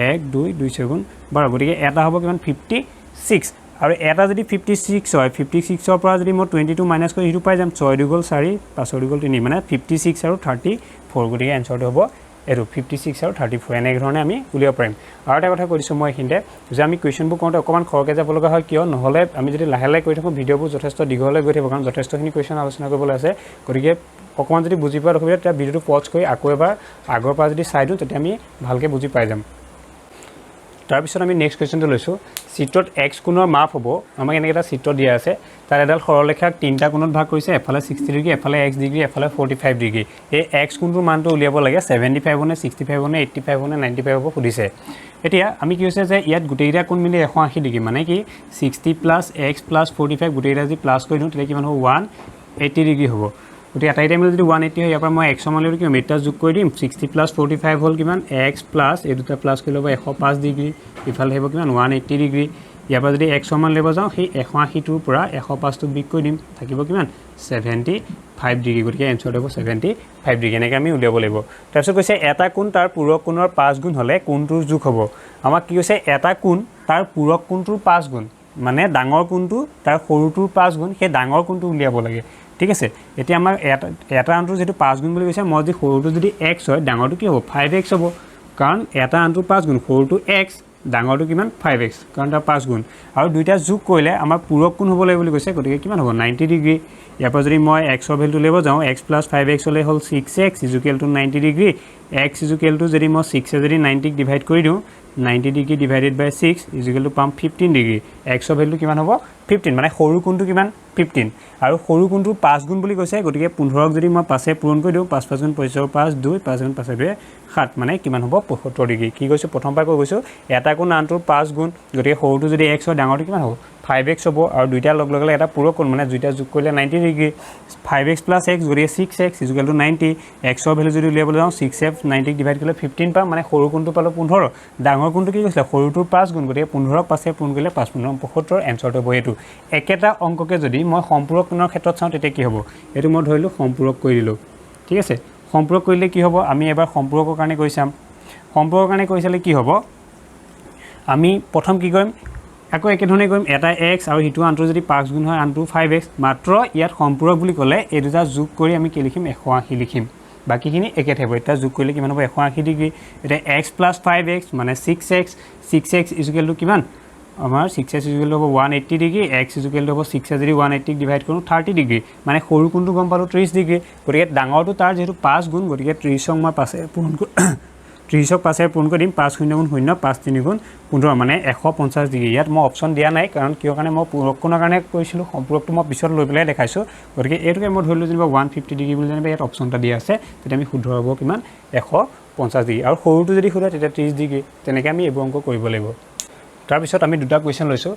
1 2 2 4 12 গতিকে এটা হ'ব কিমান 56 আৰু এটা যদি 56 হয় 56ৰ পৰা যদি মই 22 মাইনাছ কৰি সেইটো পাই যাম 6 2 = 4 5 2 = 3 মানে 56 আৰু 34 গতিকে এনসাৰটো হ'ব এইটো 56 আৰু 34 এনেকৈ ধৰণে আমি উলিয়াব পাৰিম আৰু এটা কথা কৈ দিছোঁ মই এইখিনিতে যে আমি কুৱেশ্যনবোৰ কৰোঁতে অকণমান খৰকৈ যাব লগা হয় কিয় নহ'লে আমি যদি লাহে লাহে কৰি থাকোঁ ভিডিঅ'বোৰ যথেষ্ট দীঘলৈ গৈ থাকিব কাৰণ যথেষ্টখিনি কুৱেশ্যন আলোচনা কৰিবলৈ আছে গতিকে অকণমান যদি বুজি পোৱাত অসুবিধা তেতিয়া ভিডিঅ'টো পজ কৰি আকৌ এবাৰ আগৰ পৰা যদি চাই দিওঁ তেতিয়া আমি ভালকৈ বুজি পাই যাম তাৰপিছত আমি নেক্সট কুৱেশ্যনটো লৈছোঁ চিত্ৰত এক্স কোণৰ মাপ হ'ব আমাক এনেকৈ এটা চিত্ৰ দিয়া আছে তাৰ এডাল সৰলৰেখাক তিনিটা কোণত ভাগ কৰিছে এফালে 60 ডিগ্ৰী এফালে x ডিগ্ৰী এফালে 45 ডিগ্ৰী এই এক্স কোণটোৰ মানটো উলিয়াব লাগে 75 নে 65 নে 85 নে 95 হ'ব সুধিছে এতিয়া আমি কি হৈছে যে ইয়াত গোটেইকেইটা কোণ মিলি 180 ডিগ্ৰী মানে কি 60 প্লাছ x প্লাছ 45 গোটেইকেইটা যদি প্লাছ কৰি দিওঁ তেতিয়া কিমান হ'ব 180 ডিগ্ৰী হ'ব গতিকে এটাই টাইমত যদি 180 হয় ইয়াৰ পৰা মই x সমানলৈ কিমান এটা যোগ কৰি দিম 60 প্লাছ 45 হ'ল কিমান x প্লাছ এই দুটা প্লাছ কৰি ল'ব 105 ডিগ্ৰী ইফালে আহিব কিমান 180 ডিগ্ৰী ইয়াৰ পৰা যদি x সমান ল'ব যাওঁ সেই 180টোৰ পৰা 105টো বিগ কৰি দিম থাকিব কিমান 75 ডিগ্ৰী গতিকে এনসাৰটো হ'ব 75 ডিগ্ৰী এনেকৈ আমি উলিয়াব লাগিব তাৰপিছত কৈছে এটা কোণ তাৰ পূৰক কোণৰ 5 গুণ হ'লে কোণটোৰ যোগ হ'ব আমাক কি কৈছে এটা কোণ তাৰ পূৰক কোণটোৰ 5 গুণ মানে ডাঙৰ কোণটো তাৰ সৰুটোৰ 5 গুণ সেই ডাঙৰ কোণটো উলিয়াব লাগে ঠিক আছে এতিয়া আমাৰ এটা আনটোৰ যেটো 5 গুণ বুলি কৈছে মই যদি সৰুটো যদি x হয় ডাঙৰটো কি হ'ব 5x হ'ব কাৰণ এটা আনটোৰ 5 গুণ সৰুটো x ডাঙৰটো কিমান 5x কাৰণ তাৰ 5 গুণ আৰু দুইটা যোগ কৰিলে আমাৰ পূৰক কোণ হ'ব লাগে বুলি কৈছে গতিকে কিমান হ'ব 90 ডিগ্ৰী ইয়াৰ পৰা যদি মই x ৰ ভ্যালুটো ল'ব যাওঁ x + 5x হ'লে হ'ল 6x = 90 ডিগ্ৰী x = যদি মই 6 এ যদি 90 ক ডিভাইড কৰি দিওঁ 90 ডিগ্ৰী ডিভাইডেড বাই 6 পাম 15 ডিগ্ৰী x ৰ ভ্যালু কিমান হ'ব 15 মানে সৰু কোণটো কিমান 15 আৰু সৰু কোণটো 5 গুণ বুলি কৈছে গতিকে 15ক যদি মই 5 এ পূৰণ কৰি দিওঁ 5 5 গুণ 5 5 2 5 গুণ 5 2 7 মানে কিমান হ'ব 75 ডিগ্ৰী কি কৈছো প্ৰথম পাই কৈ গৈছো এটা কোণ আনটোৰ 5 গুণ গতিকে সৰুটো যদি x হয় ডাঙৰটো কিমান হ'ব 5x হ'ব আৰু দুইটা লগ লগালে এটা পূৰক কোণ মানে দুইটা যোগ কৰিলে 90 ডিগ্ৰী 5x + x গতিকে 6x = 90 x ৰ ভ্যালু যদি উলিয়াবলৈ যাওঁ 6f 90 ক ডিভাইড কৰিলে 15 পাম মানে সৰু কোণটো পালো 15 ডাঙৰ কোণটো কি কৈছিল সৰুটোৰ 5 গুণ গতিকে 15ক 5 এ পূৰণ কৰিলে 5 15 75 এনসাৰটো হ'ব এটো একেটা অংককে যদি মই সম্পূৰক কোণৰ ক্ষেত্ৰত চাওঁ তেতিয়া কি হ'ব এটো মই ধৰিলো সম্পূৰক কৰি দিলো ঠিক আছে সম্পূৰক কৰিলে কি হ'ব আমি এবাৰ সম্পূৰকৰ কাৰণে কৰি চাম সম্পূৰকৰ কাৰণে কৰিছালে কি হ'ব আমি প্ৰথম কি কৰিম আকৌ একে ধৰণে কৰিম এটা x আৰু হিটো আনটো যদি 5 গুণ হয় আনটো 5x মাত্ৰ ইয়াত সম্পূৰক বুলি ক'লে এই দুটা যোগ কৰি আমি কি লিখিম 180 লিখিম বাকিখিনি একে থাকিব এটা যোগ কৰিলে কিমান হ'ব 180 ডিগ্ৰী এটা x + 5x মানে 6x 6x = কিমান আমাৰ 6x = হ'ব 180 ডিগ্ৰী x = হ'ব 6 এ যদি 180 ক ডিভাইড কৰোঁ 30 ডিগ্ৰী মানে সৰু কোণটো গম পালো 30 ডিগ্ৰী গতিকে ডাঙৰটো তাৰ যেটো 5 গুণ গতিকে 30ক মই 5 এ পূৰণ 30ক 5 এ পূৰণ কৰিম 5 0 গুণ 0 5 3 গুণ 15 মানে 150 ডিগ্ৰী ইয়াত মই অপচন দিয়া নাই কাৰণ কিয় কাৰণে মই পূৰক কোণৰ কাৰণে কৈছিলো সম্পূৰকটো মই পিছত লৈ পেলাই দেখাইছো গতিকে এইটোকে মই ধৰিলো যেনিবা 150 ডিগ্ৰী বুলি জানিবা ইয়াত অপচনটা দিয়া আছে তেতিয়া আমি শুদ্ধ হ'ব কিমান 150 ডিগ্ৰী আৰু সৰুটো যদি শুধা তেতিয়া 30 ডিগ্ৰী তেনেকৈ আমি এই অংক কৰিব লাগিব তাৰপিছত আমি দুটা কোৱেশ্চন লৈছো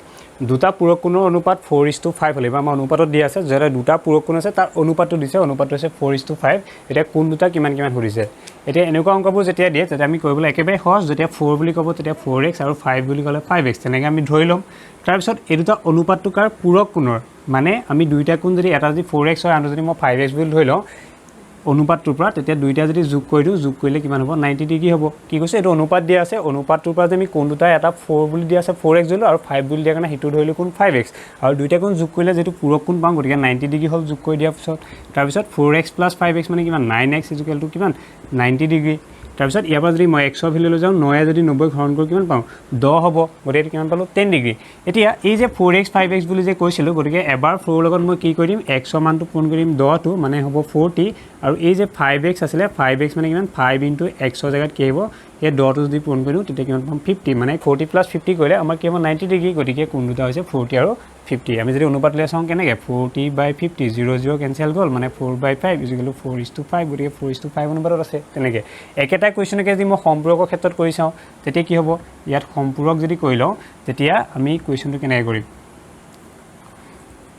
দুটা পূৰক কোণৰ অনুপাত 4:5 হলে বা আমাৰ অনুপাতত দিয়া আছে যেটা দুটা পূৰক কোণ আছে তাৰ অনুপাতটো দিছে অনুপাতটো হৈছে 4:5 এটা কোণ দুটা কিমান কিমান সুধিছে এতিয়া এনেকুৱা অংকবোৰ যেতিয়া দিয়ে তেতিয়া আমি কৰিবলৈ একেবাৰে সহজ যেতিয়া 4 বুলি ক'ব তেতিয়া 4x আৰু 5 বুলি ক'লে 5x তেনেকৈ আমি ধৰি লম তাৰপিছত এই দুটা অনুপাতটো কাৰ পূৰক কোণৰ মানে আমি দুইটা কোণ যদি এটা যদি 4x হয় আনটো যদি মই 5x বুলি ধৰি লওঁ অনুপাতটোৰ পৰা তেতিয়া দুইটা যদি যোগ কৰি দিও যোগ কৰিলে কিমান হ'ব 90 ডিগ্ৰী হ'ব কি কৈছে এটো অনুপাত দিয়া আছে অনুপাতটোৰ পৰা যে আমি কোণ দুটা এটা 4 বুলি দিয়া আছে 4x ধৰিলো আৰু 5 বুলি দিয়া কাৰণে হিটো ধৰিলো কোণ 5x আৰু দুইটা কোণ যোগ কৰিলে যেটো পূৰক কোণ পাম গতিকে 90 ডিগ্ৰী হ'ল যোগ কৰি দিয়াৰ পিছত তাৰপিছত 4x + 5x মানে কিমান 9x = কিমান 90 ডিগ্ৰী তাৰপিছত ইয়াৰ পৰা যদি মই x ৰ ভ্যালু লৈ যাওঁ 9 এ যদি 90 ঘৰণ কৰি কিমান পাম 10 হ'ব গতিকে কিমান পালো 10 ডিগ্ৰী এতিয়া এই যে 4x 5x বুলি যে কৈছিলো গতিকে এবাৰ 4 লগত মই কি কৰিম x ৰ মানটো পূৰণ কৰিম 10 টো মানে হ'ব 40 আৰু এই যে 5x আছিলে 5x মানে কিমান 5 * x ৰ জায়গাত কি হ'ব এই 10 টো যদি পূৰণ কৰিও তেতিয়া কিমান পাম 50 মানে 40 + 50 কৰিলে আমাৰ কি হ'ব 90 ডিগ্ৰী গতিকে কোণ দুটা হৈছে 40 আৰু 50 আমি যদি অনুপাত লৈ চাওঁ কেনেকৈ 40/50 0 0 কেনসেল গ'ল মানে 4/5 = 4:5 গতিকে 4:5 অনুপাতত আছে তেনেকৈ একেটা কুৱেশ্যনকে যদি মই সম্পূৰকৰ ক্ষেত্ৰত কৰি চাওঁ তেতিয়া কি হ'ব ইয়াত সম্পূৰক যদি কৰি লওঁ তেতিয়া আমি কুৱেশ্যনটো কেনেকৈ কৰিম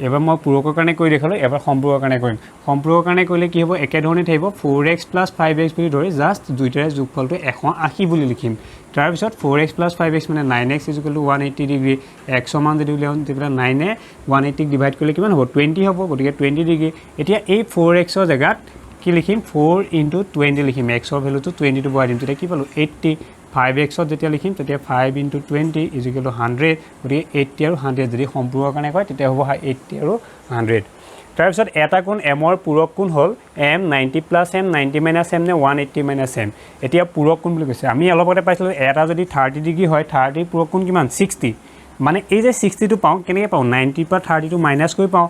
এবাৰ মই পূৰকৰ কাৰণে কৰি দেখালো এবাৰ সম্পূৰকৰ কাৰণে কৰিম সম্পূৰকৰ কাৰণে কৰিলে কি হ'ব একে ধৰণে থাকিব 4x + 5x বুলি ধৰি জাস্ট দুইটাৰে যোগফলটো 180 বুলি লিখিম তাৰপিছত 4x + 5x মানে 9x = 180 ডিগ্ৰী x সমান যদি উলিয়াও তেতিয়া 9 এ 180 ক ডিভাইড কৰিলে কিমান হ'ব 20 হ'ব গতিকে 20 ডিগ্ৰী এতিয়া এই 4x ৰ জায়গাত কি লিখিম 4 * 20 লিখিম x ৰ ভ্যালুটো 20 টো বহাই দিম তেতিয়া কি পালো 80 5x ত যেতিয়া লিখিম তেতিয়া 5 * 20 = 100 গতিকে 80 আৰু 100 যদি সম্পূৰকৰ কাৰণে কয় তেতিয়া হ'ব 80 আৰু 100 তাৰপিছত এটা কোণ m ৰ পূৰক কোণ হ'ল m 90 + m 90 - m নে 180 - m এতিয়া পূৰক কোণ বুলি কৈছে আমি অলপতে পাইছিলো এটা যদি 30 ডিগ্ৰী হয় 30 পূৰক কোণ কিমান 60 মানে এই যে 60 টো পাওঁ কেনেকৈ পাওঁ 90 পৰা 30 টো মাইনাস কৰি পাওঁ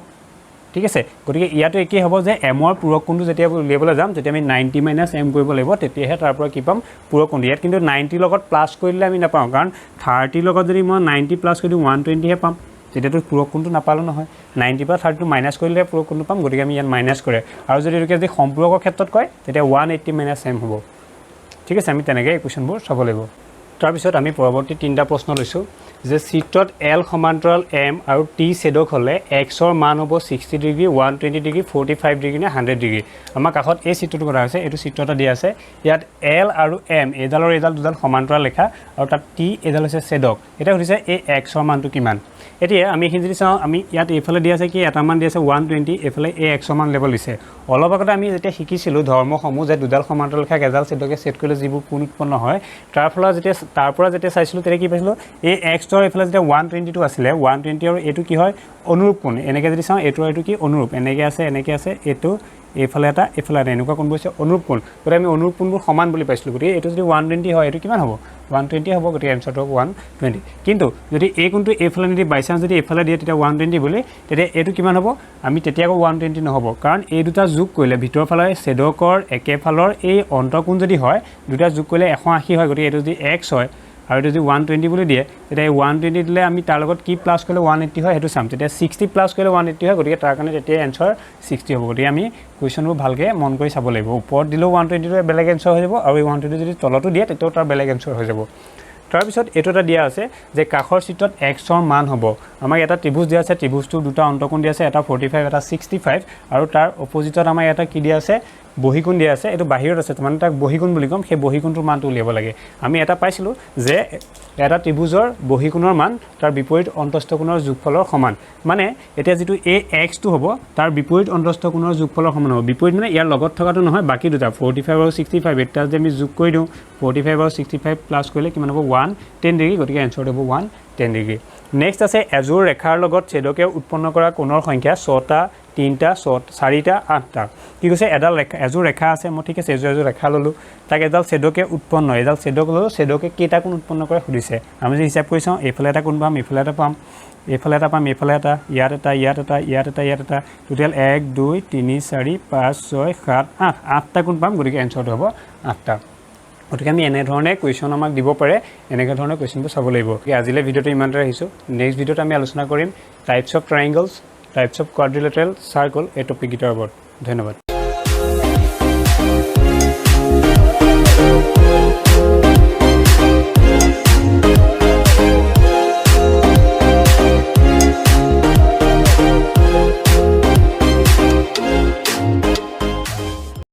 ঠিক আছে গতিকে ইয়াতো একেই হ'ব যে এমৰ পূৰক কোণটো যেতিয়া উলিয়াবলৈ যাম তেতিয়া আমি 90 - m কৰিব লাগিব তেতিয়াহে তাৰ পৰা কি পাম পূৰক কোণটো ইয়াত কিন্তু 90 লগত প্লাছ কৰি দিলে আমি নাপাওঁ কাৰণ 30 লগত যদি মই 90 প্লাছ কৰি দিওঁ 120 হে পাম তেতিয়াতো পূৰক কোণটো নাপালোঁ নহয় 90 পৰা 30 মাইনাছ কৰিলে পূৰক কোণটো পাম গতিকে আমি ইয়াত মাইনাছ কৰে আৰু যদি এটোকে যদি সম্পূৰকৰ ক্ষেত্ৰত কয় তেতিয়া 180 - m হ'ব ঠিক আছে আমি তেনেকৈ এই কুৱেশ্যনবোৰ চাব লাগিব তাৰপিছত আমি পৰৱৰ্তী তিনিটা প্ৰশ্ন লৈছোঁ যে চিত্ৰত L সমান্তৰাল M আৰু T ছেদক হ'লে Xৰ মান হ'ব 60 ডিগ্ৰী 120 ডিগ্ৰী 45 ডিগ্ৰী নে 100 ডিগ্ৰী আমাৰ কাষত এই চিত্ৰটো কৰা হৈছে এইটো চিত্ৰ এটা দিয়া আছে ইয়াত L আৰু M এইডাল দুডাল সমান্তৰাল ৰেখা আৰু তাত T এইডাল হৈছে ছেদক এটা সুধিছে এই Xৰ মানটো কিমান এতিয়া আমি এইখিনি যদি চাওঁ আমি ইয়াত এইফালে দিয়া আছে কি এটা মান দিয়া আছে 120 এইফালে এই Xৰ মান লেভেল দিছে অলপ আগতে আমি যেতিয়া শিকিছিলোঁ ধৰ্মসমূহ যে দুডাল সমান্তৰাল ৰেখাক এডাল ছেদকে ছেদ কৰিলে যিবোৰ কোণ উৎপন্ন হয় তাৰ পৰা যেতিয়া চাইছিলোঁ তেতিয়া কি পাইছিলোঁ এই Xৰ এইফালে যেতিয়া 120 আছিলে 120 আৰু এইটো কি হয় অনুৰূপ কোণ এনেকৈ যদি চাওঁ এইটো কি অনুৰূপ এনেকৈ আছে এইটো এইফালে এটা এনেকুৱা কোণবোৰ হৈছে অনুৰূপ কোণ গতিকে আমি অনুৰূপ কোণবোৰ সমান বুলি পাইছিলোঁ গতিকে এইটো যদি 120 হয় এইটো কিমান হ'ব 120 হ'ব গতিকে এনচাৰটো হ'ব 120 কিন্তু যদি এই কোণটো এইফালে নিদি বাই চান্স যদি এইফালে দিয়ে তেতিয়া 120 বুলি তেতিয়া এইটো কিমান হ'ব আমি তেতিয়া আকৌ 120 নহ'ব কাৰণ এই দুটা যোগ কৰিলে ভিতৰৰ ফালে ছেদকৰ একেফালৰ এই অন্তঃকোণ যদি হয় দুটা যোগ কৰিলে 180 হয় গতিকে এইটো যদি X হয় আৰু যদি 120 বুলি দিয়ে তেতিয়া এই 120 দিলে আমি তাৰ লগত কি প্লাছ কৰিলে 180 হয় সেইটো চাম তেতিয়া 60 প্লাছ কৰিলে 180 হয় গতিকে তাৰ কাৰণে তেতিয়া এনচাৰ 60 হ'ব গতিকে আমি কুৱেশ্যনবোৰ ভালকৈ মন কৰি চাব লাগিব ওপৰত দিলেও 120 বেলেগ এনচাৰ হৈ যাব আৰু এই 120 যদি তলতো দিয়ে তেতিয়াও তাৰ বেলেগ এনচাৰ হৈ যাব তাৰপিছত এইটো এটা দিয়া আছে যে কাষৰ চিত্ৰত Xৰ মান হ'ব আমাক এটা ত্ৰিভুজ দিয়া আছে ত্ৰিভুজটো দুটা অন্তঃকোণ দিয়া আছে এটা 45 এটা 65 আৰু তাৰ অপজিটত আমাৰ এটা কি দিয়া আছে বহিকোণ দিয়া আছে এইটো বাহিৰত আছে মানে তাক বহিকোণ বুলি ক'ম সেই বহিকোণটোৰ মানটো উলিয়াব লাগে আমি এটা পাইছিলোঁ যে এটা ত্ৰিভুজৰ বহিকোণৰ মান তাৰ বিপৰীত অন্তস্থ কোণৰ যোগফলৰ সমান মানে এতিয়া যিটো এই Xটো হ'ব তাৰ বিপৰীত অন্তস্থ কোণৰ যোগফলৰ সমান হ'ব বিপৰীত মানে ইয়াৰ লগত থকাটো নহয় বাকী দুটা 45 আৰু 65 এটা যদি আমি যোগ কৰি দিওঁ 45 আৰু 65 প্লাছ কৰিলে কিমান হ'ব 110 ডিগ্ৰী গতিকে এনচাৰটো হ'ব 110 ডিগ্ৰী নেক্সট আছে এযোৰ ৰেখাৰ লগত ছেদকে উৎপন্ন কৰা কোণৰ সংখ্যা 6টা 3টা 4টা 8টা কি কৈছে এযোৰ ৰেখা আছে মই ঠিক আছে এযোৰ ৰেখা ল'লোঁ তাক এডাল ছেদকে উৎপন্ন এডাল ছেদক ল'লোঁ ছেদকে কেইটা কোণ উৎপন্ন কৰে সুধিছে আমি যদি হিচাপ কৰি চাওঁ এইফালে এটা কোণ পাম এইফালে এটা পাম এইফালে এটা পাম এইফালে এটা ইয়াত এটা টোটেল 1 2 3 4 5 6 7 8 8টা কোণ পাম গতিকে এনচাৰটো হ'ব 8টা গতিকে আমি এনেধৰণে কুৱেশ্যন আমাক দিব পাৰে এনেকুৱা ধৰণৰ কুৱেশ্যনবোৰ চাব লাগিব আজিলৈ ভিডিঅ'টো ইমানতে ৰাখিছোঁ নেক্সট ভিডিঅ'ত আমি আলোচনা কৰিম types of triangles types of quadrilateral circle এই টপিককেইটাৰ ওপৰত ধন্যবাদ